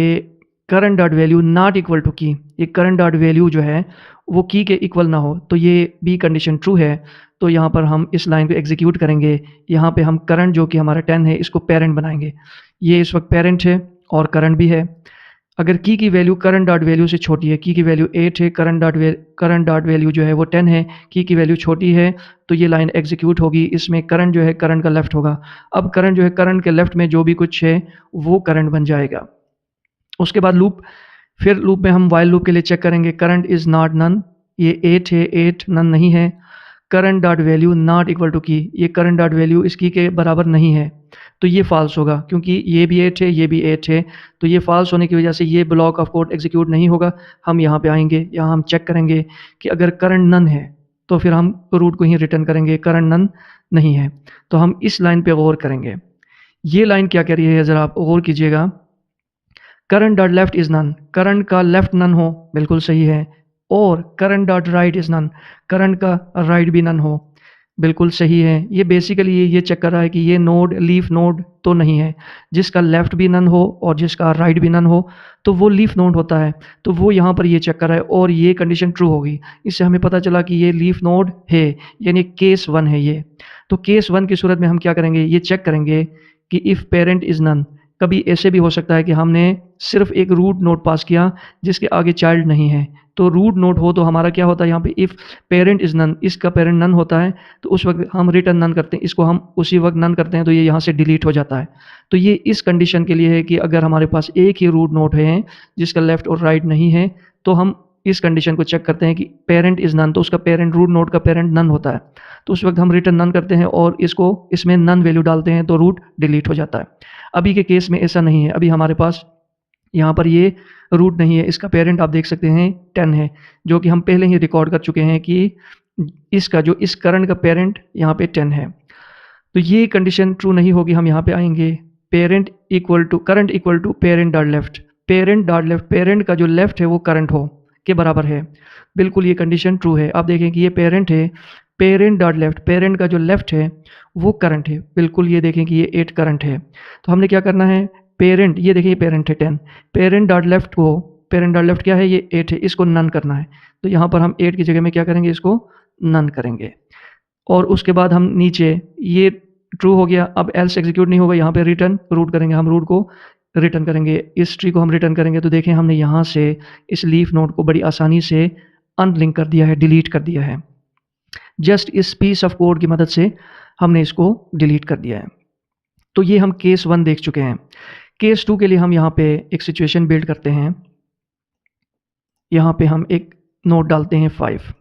current dot value not equal to key, ये करंट डॉट वैल्यू जो है वो की के इक्वल ना हो, तो ये बी कंडीशन ट्रू है। तो यहाँ पर हम इस लाइन को एग्जीक्यूट करेंगे। यहाँ पे हम करंट जो कि हमारा 10 है इसको पेरेंट बनाएंगे। ये इस वक्त पेरेंट है और करंट भी है। अगर की वैल्यू करंट डॉट वैल्यू से छोटी है, की वैल्यू 8 है, करंट डॉट वैल्यू जो है वो 10 है, की वैल्यू छोटी है, तो ये लाइन एग्जीक्यूट होगी। इसमें करंट जो है करंट का लेफ्ट होगा। अब करंट जो है करंट के लेफ्ट में जो भी कुछ है वो करंट बन जाएगा। उसके बाद फिर लूप में हम वाइल लूप के लिए चेक करेंगे, करंट इज़ नॉट नन, ये 8 है, 8 नन नहीं है। Current dot value not equal to key, ये करंट डॉट वैल्यू इस की के बराबर नहीं है, तो ये फॉल्स होगा क्योंकि ये भी 8 है, ये भी 8 है, तो ये फॉल्स होने की वजह से ये ब्लॉक ऑफ कोड एग्जीक्यूट नहीं होगा। हम यहाँ पे आएंगे, यहाँ हम चेक करेंगे कि अगर करंट नन है तो फिर हम रूट को ही रिटर्न करेंगे, करंट नन नहीं है। तो हम इस लाइन पे गौर करेंगे। ये लाइन क्या कह रही है ज़रा आप गौर कीजिएगा। Current dot left is none, current का लेफ्ट नन हो, बिल्कुल सही है। और current dot right is none, current का राइट भी नन हो, बिल्कुल सही है। ये बेसिकली ये चेक कर रहा है कि ये नोड लीफ नोड तो नहीं है। जिसका लेफ्ट भी नन हो और जिसका राइट भी नन हो तो वो लीफ नोड होता है, तो वो यहाँ पर ये चेक कर रहा है और ये कंडीशन ट्रू होगी। इससे हमें पता चला कि ये लीफ नोड है, यानी केस 1 है ये। तो केस 1 की सूरत में हम क्या करेंगे, ये चेक करेंगे कि इफ़ पेरेंट इज़ नन। कभी ऐसे भी हो सकता है कि हमने सिर्फ एक रूट नोड पास किया जिसके आगे चाइल्ड नहीं है, तो रूट नोड हो तो हमारा क्या होता है यहाँ पे, इफ़ पेरेंट इज़ नन, इसका पेरेंट नन होता है तो उस वक्त हम रिटर्न नन करते हैं, इसको हम उसी वक्त नन करते हैं तो ये यहाँ से डिलीट हो जाता है। तो ये इस कंडीशन के लिए है कि अगर हमारे पास एक ही रूट नोड है जिसका लेफ्ट और राइट नहीं है, तो हम इस कंडीशन को चेक करते हैं कि पेरेंट इज़ नन, तो उसका पेरेंट, रूट नोड का पेरेंट नन होता है, तो उस वक्त हम रिटर्न नन करते हैं और इसमें नन वैल्यू डालते हैं तो रूट डिलीट हो जाता है। अभी के केस में ऐसा नहीं है, अभी हमारे पास यहाँ पर ये रूट नहीं है, इसका पेरेंट आप देख सकते हैं 10 है, जो कि हम पहले ही रिकॉर्ड कर चुके हैं कि इसका जो इस करंट का पेरेंट यहाँ पे 10 है। तो ये कंडीशन ट्रू नहीं होगी। हम यहाँ पे आएंगे, current equal to parent dot left, parent का जो लेफ्ट है वो करंट हो के बराबर है, बिल्कुल ये कंडीशन ट्रू है। आप देखें कि ये पेरेंट है, पेरेंट डॉट लेफ्ट, पेरेंट का जो लेफ्ट है वो करंट है, बिल्कुल ये देखें कि ये 8 करंट है। तो हमने क्या करना है, पेरेंट, ये देखिए पेरेंट है 10, पेरेंट डॉट लेफ्ट क्या है, ये 8 है, इसको नन करना है। तो यहाँ पर हम 8 की जगह में क्या करेंगे, इसको नन करेंगे। और उसके बाद हम नीचे, ये ट्रू हो गया, अब एल्स एग्जीक्यूट नहीं होगा, यहाँ पे रिटर्न रूट करेंगे, हम रूट को रिटर्न करेंगे, इस ट्री को हम रिटर्न करेंगे। तो देखें हमने यहाँ से इस लीफ नोड को बड़ी आसानी से अनलिंक कर दिया है, डिलीट कर दिया है। जस्ट इस पीस ऑफ कोड की मदद से हमने इसको डिलीट कर दिया है। तो ये हम केस 1 देख चुके हैं। केस 2 के लिए हम यहाँ पे एक सिचुएशन बिल्ड करते हैं। यहाँ पे हम एक नोट डालते हैं 5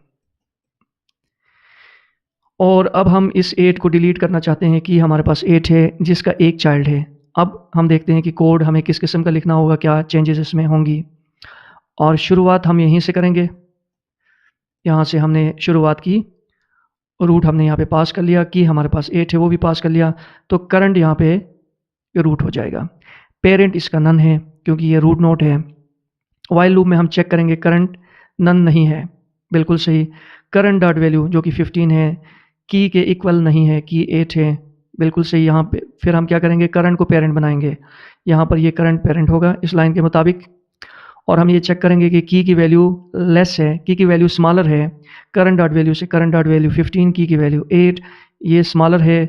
और अब हम इस 8 को डिलीट करना चाहते हैं कि हमारे पास 8 है जिसका एक चाइल्ड है। अब हम देखते हैं कि कोड हमें किस किस्म का लिखना होगा, क्या चेंजेस इसमें होंगी और शुरुआत हम यहीं से करेंगे। यहाँ से हमने शुरुआत की, रूट हमने यहाँ पे पास कर लिया कि हमारे पास 8 है वो भी पास कर लिया, तो करंट यहाँ पे रूट हो जाएगा। पेरेंट इसका नन है क्योंकि ये रूट नोट है। वाइल लूप में हम चेक करेंगे करंट नन नहीं है, बिल्कुल सही। करंट डॉट वैल्यू जो कि 15 है की के इक्वल नहीं है, की 8 है, बिल्कुल सही। यहाँ पे फिर हम क्या करेंगे, करंट को पेरेंट बनाएंगे, यहाँ पर ये करंट पेरेंट होगा इस लाइन के मुताबिक। और हम ये चेक करेंगे कि की वैल्यू लेस है, की वैल्यू स्मॉलर है करंट डॉट वैल्यू से। करंट डॉट वैल्यू 15, की वैल्यू 8, ये स्मॉलर है,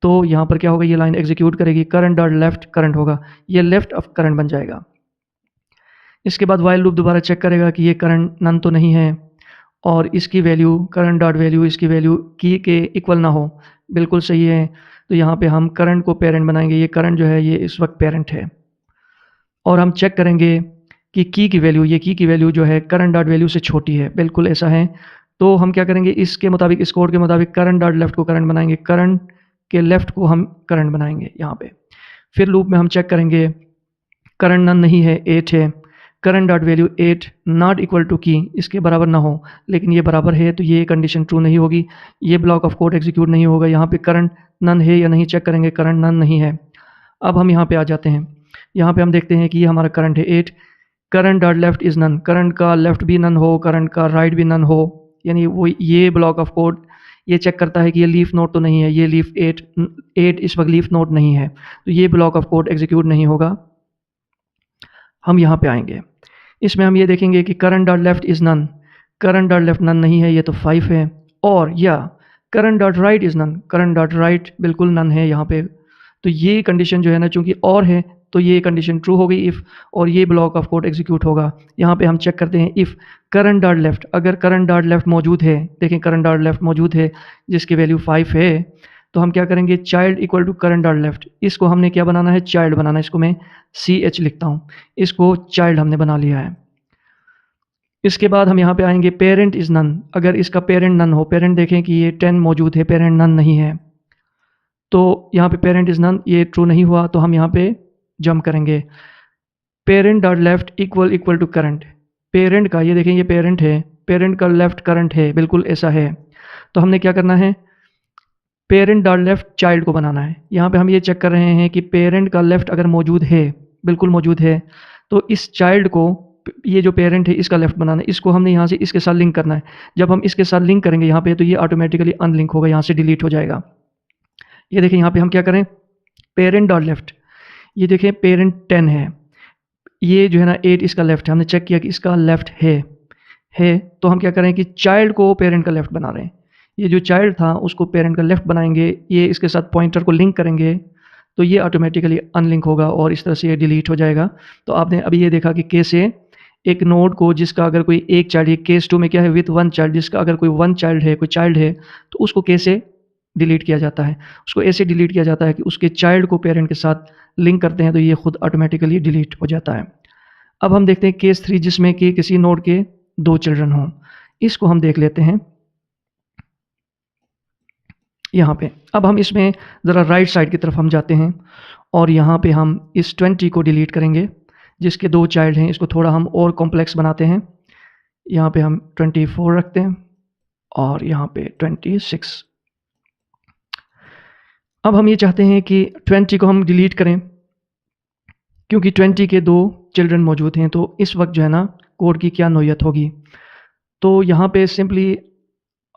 तो यहाँ पर क्या होगा, ये लाइन एग्जीक्यूट करेगी, करंट डॉट लेफ्ट करंट होगा, ये लेफ्ट ऑफ करंट बन जाएगा। इसके बाद वाइल लूप दोबारा चेक करेगा कि ये करंट नन तो नहीं है और इसकी वैल्यू करंट डॉट वैल्यू इसकी वैल्यू की के इक्वल ना हो, बिल्कुल सही है। तो यहाँ पे हम करंट को पेरेंट बनाएंगे, ये करंट जो है ये इस वक्त पेरेंट है। और हम चेक करेंगे कि की वैल्यू, ये की वैल्यू जो है करंट डॉट वैल्यू से छोटी है, बिल्कुल ऐसा है। तो हम क्या करेंगे, इसके मुताबिक, इस कोड के मुताबिक करंट डॉट लेफ्ट को करंट बनाएंगे, करंट के लेफ्ट को हम करंट बनाएंगे यहाँ पे। फिर लूप में हम चेक करेंगे, करंट नन नहीं है, 8 है, current dot value 8 not equal to key, इसके बराबर ना हो, लेकिन ये बराबर है तो ये कंडीशन ट्रू नहीं होगी, ये ब्लॉक ऑफ कोड एग्जीक्यूट नहीं होगा। यहाँ पे करंट नन है या नहीं चेक करेंगे, करंट नन नहीं है। अब हम यहाँ पे आ जाते हैं, यहाँ पे हम देखते हैं कि ये हमारा करंट है 8, current dot left is none, current का लेफ्ट भी नन हो, करंट का राइट भी नन हो, यानी वो ये ब्लॉक ऑफ कोड ये चेक करता है कि ये लीफ नोड तो नहीं है, ये लीफ 8 इस वक्त लीफ नोड नहीं है, तो ये ब्लॉक ऑफ कोड एग्जीक्यूट नहीं होगा। हम यहाँ पे आएंगे, इसमें हम ये देखेंगे कि current dot left is none, current dot left none नहीं है, ये तो 5 है। और या current dot right is none, current dot right बिल्कुल नन है यहाँ पे। तो ये कंडीशन जो है ना, चूंकि और है तो ये कंडीशन ट्रू हो गई इफ़, और ये ब्लॉक ऑफ कोड एग्जीक्यूट होगा। यहाँ पे हम चेक करते हैं इफ़ करंट डॉट लेफ्ट, अगर करंट डॉट लेफ्ट मौजूद है, देखें करंट डॉट लेफ्ट मौजूद है जिसकी वैल्यू 5 है, तो हम क्या करेंगे, child equal to current dot left, इसको हमने क्या बनाना है, चाइल्ड बनाना है, इसको मैं CH लिखता हूँ, इसको चाइल्ड हमने बना लिया है। इसके बाद हम यहाँ पे आएंगे, पेरेंट इज़ नन, अगर इसका पेरेंट नन हो, पेरेंट देखें कि ये 10 मौजूद है, पेरेंट नन नहीं है, तो यहाँ पे पेरेंट इज़ नन, ये ट्रू नहीं हुआ, तो हम यहाँ पे जंप करेंगे, parent dot left equal to current, parent का, ये देखें ये पेरेंट है, पेरेंट का लेफ्ट करंट है, बिल्कुल ऐसा है। तो हमने क्या करना है, पेरेंट डॉट लेफ्ट चाइल्ड को बनाना है। यहाँ पे हम ये चेक कर रहे हैं कि पेरेंट का लेफ्ट अगर मौजूद है, बिल्कुल मौजूद है, तो इस चाइल्ड को, ये जो पेरेंट है इसका लेफ्ट बनाना है, इसको हमने यहाँ से इसके साथ लिंक करना है। जब हम इसके साथ लिंक करेंगे यहाँ पे, तो ये ऑटोमेटिकली अनलिंक होगा, यहाँ से डिलीट हो जाएगा। ये देखें यहाँ पे हम क्या करें, पेरेंट डॉट लेफ्ट, ये देखें पेरेंट 10 है, ये जो है ना 8 इसका लेफ्ट है, हमने चेक किया कि इसका लेफ्ट है, तो हम क्या करें कि चाइल्ड को पेरेंट का लेफ्ट बना रहे हैं, ये जो चाइल्ड था उसको पेरेंट का लेफ्ट बनाएंगे, ये इसके साथ पॉइंटर को लिंक करेंगे, तो ये ऑटोमेटिकली अनलिंक होगा और इस तरह से ये डिलीट हो जाएगा। तो आपने अभी ये देखा कि कैसे एक नोड को जिसका अगर कोई एक चाइल्ड है, केस 2 में क्या है, विथ 1 चाइल्ड, जिसका अगर कोई 1 चाइल्ड है, कोई चाइल्ड है, तो उसको कैसे डिलीट किया जाता है, उसको ऐसे डिलीट किया जाता है कि उसके चाइल्ड को पेरेंट के साथ लिंक करते हैं, तो ये खुद ऑटोमेटिकली डिलीट हो जाता है। अब हम देखते हैं केस 3 जिसमें कि किसी नोड के 2 चिल्ड्रन हों, इसको हम देख लेते हैं यहाँ पे। अब हम इसमें ज़रा राइट साइड की तरफ हम जाते हैं और यहाँ पे हम इस 20 को डिलीट करेंगे, जिसके 2 चाइल्ड हैं, इसको थोड़ा हम और कॉम्प्लेक्स बनाते हैं, यहाँ पे हम 24 रखते हैं और यहाँ पे 26। अब हम ये चाहते हैं कि 20 को हम डिलीट करें, क्योंकि 20 के 2 चिल्ड्रन मौजूद हैं, तो इस वक्त जो है ना कोड की क्या नौयत होगी। तो यहाँ पे सिंपली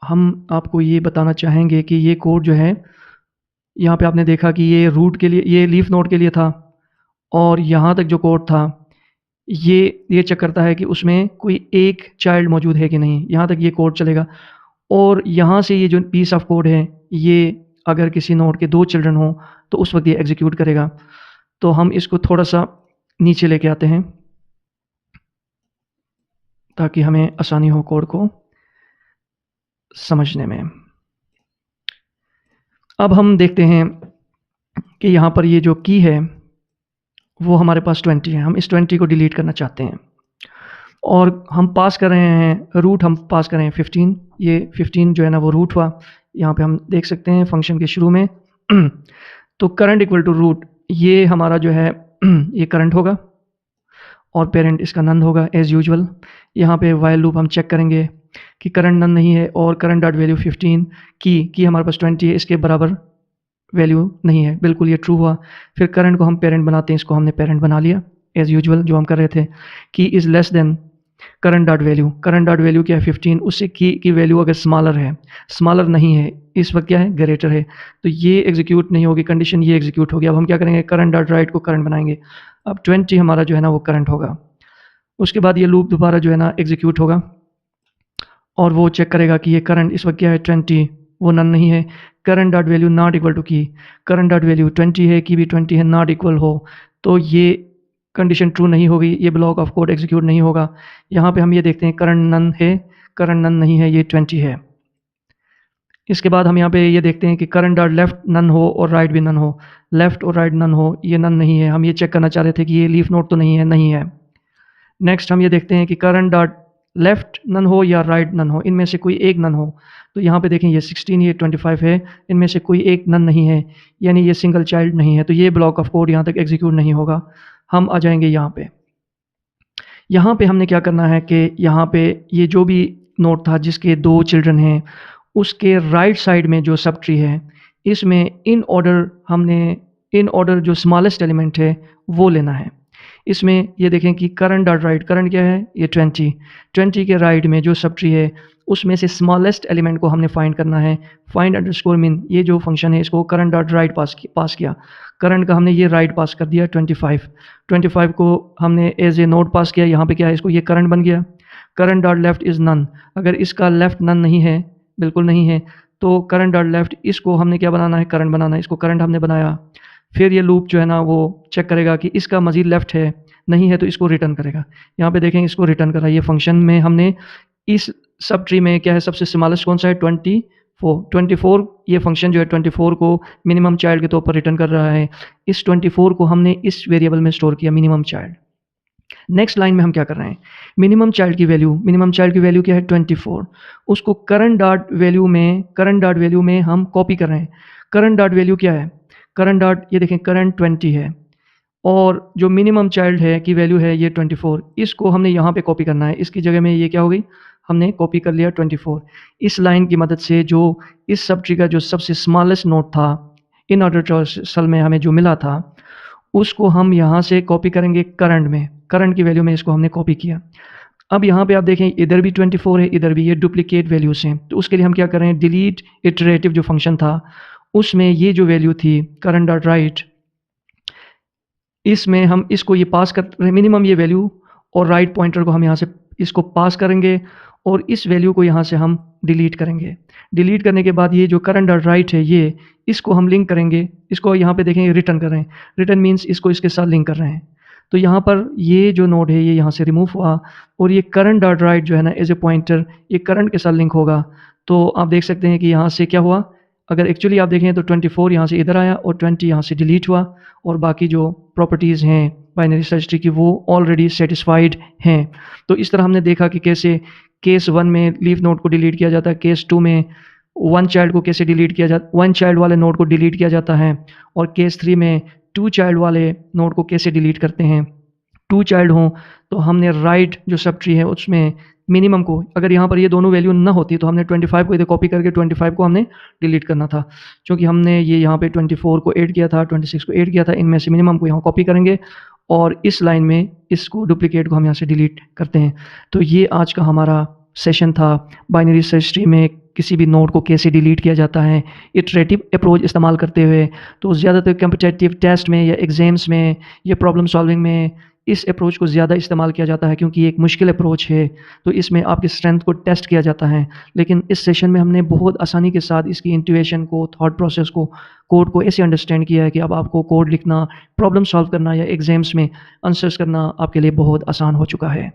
हम आपको ये बताना चाहेंगे कि ये कोड जो है, यहाँ पे आपने देखा कि ये रूट के लिए, ये लीफ नोड के लिए था, और यहाँ तक जो कोड था ये चेक करता है कि उसमें कोई एक चाइल्ड मौजूद है कि नहीं, यहाँ तक ये कोड चलेगा। और यहाँ से ये जो पीस ऑफ कोड है, ये अगर किसी नोड के 2 चिल्ड्रन हो तो उस वक्त ये एग्जीक्यूट करेगा। तो हम इसको थोड़ा सा नीचे लेके आते हैं ताकि हमें आसानी हो कोड को समझने में। अब हम देखते हैं कि यहाँ पर ये जो की है वो हमारे पास 20 है, हम इस 20 को डिलीट करना चाहते हैं। और हम पास कर रहे हैं रूट, हम पास कर रहे हैं 15, ये 15 जो है ना वो रूट हुआ। यहाँ पे हम देख सकते हैं फंक्शन के शुरू में तो करंट इक्वल टू रूट, ये हमारा जो है ये करंट होगा और पेरेंट इसका नन होगा एज़ यूजुअल। यहाँ पे वाइल लूप हम चेक करेंगे कि करंट नन नहीं है और करंट डॉट वैल्यू 15 की हमारे पास 20 है, इसके बराबर वैल्यू नहीं है, बिल्कुल ये ट्रू हुआ। फिर करंट को हम पेरेंट बनाते हैं, इसको हमने पेरेंट बना लिया एज़ यूजुअल जो हम कर रहे थे। की is less then current dot value, current dot value क्या है 15, उससे की वैल्यू अगर स्मॉलर है, स्मॉलर नहीं है, इस वक्त क्या है ग्रेटर है, तो ये एग्जीक्यूट नहीं होगी कंडीशन, ये एग्जीक्यूट होगी। अब हम क्या करेंगे, करंट डॉट राइट को करंट बनाएंगे। अब 20 हमारा जो है ना वो करंट होगा। उसके बाद ये लूप दोबारा जो है ना एग्जीक्यूट होगा और वो चेक करेगा कि ये करंट इस वक्त क्या है 20, वो नन नहीं है। Current dot value not equal to key, current dot value 20 है, की भी 20 है, नॉट इक्वल हो, तो ये कंडीशन ट्रू नहीं होगी, ये ब्लॉक ऑफ कोड एग्जीक्यूट नहीं होगा। यहाँ पे हम ये देखते हैं करंट नन है, करंट नन नहीं है, ये 20 है। इसके बाद हम यहाँ पे ये देखते हैं कि करंट डॉट लेफ्ट नन हो और राइट भी नन हो, लेफ्ट और राइट नन हो, ये नन नहीं है। हम ये चेक करना चाह रहे थे कि ये लीफ नोड तो नहीं है, नहीं है। नेक्स्ट हम ये देखते हैं कि करंट डॉट लेफ्ट नन हो या राइट नन हो, इनमें से कोई एक नन हो। तो यहाँ पे देखें ये 16, ये 25 है, इनमें से कोई एक नन नहीं है, यानी ये सिंगल चाइल्ड नहीं है, तो ये ब्लॉक ऑफ कोड यहाँ तक एग्जीक्यूट नहीं होगा। हम आ जाएंगे यहाँ पे। यहाँ पे हमने क्या करना है कि यहाँ पे ये जो भी नोड था जिसके 2 चिल्ड्रन हैं, उसके राइट साइड में जो सब ट्री है, इसमें इन ऑर्डर जो स्मॉलेस्ट एलिमेंट है वो लेना है। इसमें ये देखें कि करंट डॉट राइट, करंट क्या है ये 20 के राइट में जो सब ट्री है उसमें से स्मॉलेस्ट एलिमेंट को हमने फाइंड करना है। फाइंड अंडरस्कोर मिन, ये जो फंक्शन है इसको करंट डॉट राइट पास किया, करंट का हमने ये राइट पास कर दिया 25 को हमने एज ए नोड पास किया। यहाँ पे क्या है, इसको ये करंट बन गया। Current dot left is none, अगर इसका लेफ्ट नन नहीं है, बिल्कुल नहीं है, तो करंट डॉट लेफ्ट इसको हमने क्या बनाना है, करंट बनाना है, इसको करंट हमने बनाया। फिर ये लूप जो है ना वो चेक करेगा कि इसका मजीद लेफ्ट है, नहीं है तो इसको रिटर्न करेगा। यहाँ पे देखेंगे इसको रिटर्न करा। ये फंक्शन में हमने इस सब ट्री में क्या है सबसे स्मॉलेस्ट कौन सा है 24, ये फंक्शन जो है 24 को मिनिमम चाइल्ड के तौर पर रिटर्न कर रहा है। इस 24 को हमने इस वेरिएबल में स्टोर किया मिनिमम चाइल्ड। नेक्स्ट लाइन में हम क्या कर रहे हैं, मिनिमम चाइल्ड की वैल्यू क्या है 24, उसको करंट डॉट वैल्यू में हम कॉपी कर रहे हैं। करंट डॉट वैल्यू क्या है, करंट डॉट ये देखें करंट 20 है और जो मिनिमम चाइल्ड है की वैल्यू है ये 24, इसको हमने यहाँ पे कॉपी करना है। इसकी जगह में ये क्या हो गई, हमने कॉपी कर लिया 24। इस लाइन की मदद से जो इस सब ट्री का जो सबसे स्मॉलेस्ट नोड था इन ऑर्डर ट्रांसफर में हमें जो मिला था, उसको हम यहाँ से कॉपी करेंगे करंट में, करंट की वैल्यू में इसको हमने कॉपी किया। अब यहाँ पे आप देखें इधर भी 24 है, इधर भी, ये डुप्लीकेट वैल्यूज हैं, तो उसके लिए हम क्या कर रहे हैं, डिलीट इटरेटिव जो फंक्शन था उसमें ये जो वैल्यू थी करंट डॉट राइट, इसमें हम इसको ये पास कर रहे हैं मिनिमम ये वैल्यू, और राइट पॉइंटर को हम यहाँ से इसको पास करेंगे और इस वैल्यू को यहाँ से हम डिलीट करेंगे। डिलीट करने के बाद ये जो करंट डॉट राइट है ये, इसको हम लिंक करेंगे, इसको यहाँ पे देखेंगे रिटर्न कर रहे हैं, रिटर्न मीन्स इसको इसके साथ लिंक कर रहे हैं। तो यहाँ पर ये जो नोड है ये यहाँ से रिमूव हुआ और ये करंट डॉट राइट जो है ना एज ए पॉइंटर ये करंट के साथ लिंक होगा। तो आप देख सकते हैं कि यहाँ से क्या हुआ, अगर एक्चुअली आप देखें तो 24 यहाँ से इधर आया और 20 यहाँ से डिलीट हुआ, और बाकी जो प्रॉपर्टीज़ हैं बाइनरी सर्च ट्री की वो ऑलरेडी सेटिस्फाइड हैं। तो इस तरह हमने देखा कि कैसे केस 1 में लीफ नोड को डिलीट किया जाता है, केस 2 में वन चाइल्ड को कैसे डिलीट किया जाता, वन चाइल्ड वाले नोड को डिलीट किया जाता है, और केस 3 में 2 चाइल्ड वाले नोड को कैसे डिलीट करते हैं। 2 चाइल्ड हों तो हमने राइट जो सब ट्री है उसमें मिनिमम को, अगर यहाँ पर ये दोनों वैल्यू ना होती तो हमने 25 को इधर कॉपी करके 25 को हमने डिलीट करना था, क्योंकि हमने ये यहाँ पे 24 को ऐड किया था, 26 को ऐड किया था, इनमें से मिनिमम को यहाँ कॉपी करेंगे और इस लाइन में इसको डुप्लीकेट को हम यहाँ से डिलीट करते हैं। तो ये आज का हमारा सेशन था, बाइनरी सर्च ट्री में किसी भी नोड को कैसे डिलीट किया जाता है इटरेटिव अप्रोच इस्तेमाल करते हुए। तो ज़्यादातर कॉम्पिटिटिव टेस्ट में या एग्ज़ाम्स में या प्रॉब्लम सॉल्विंग में इस अप्रोच को ज़्यादा इस्तेमाल किया जाता है, क्योंकि ये एक मुश्किल अप्रोच है, तो इसमें आपकी स्ट्रेंथ को टेस्ट किया जाता है। लेकिन इस सेशन में हमने बहुत आसानी के साथ इसकी इंट्यूएशन को, थॉट प्रोसेस को, कोड को ऐसे अंडरस्टैंड किया है कि अब आपको कोड लिखना, प्रॉब्लम सॉल्व करना या एग्ज़ाम्स में आंसर्स करना आपके लिए बहुत आसान हो चुका है।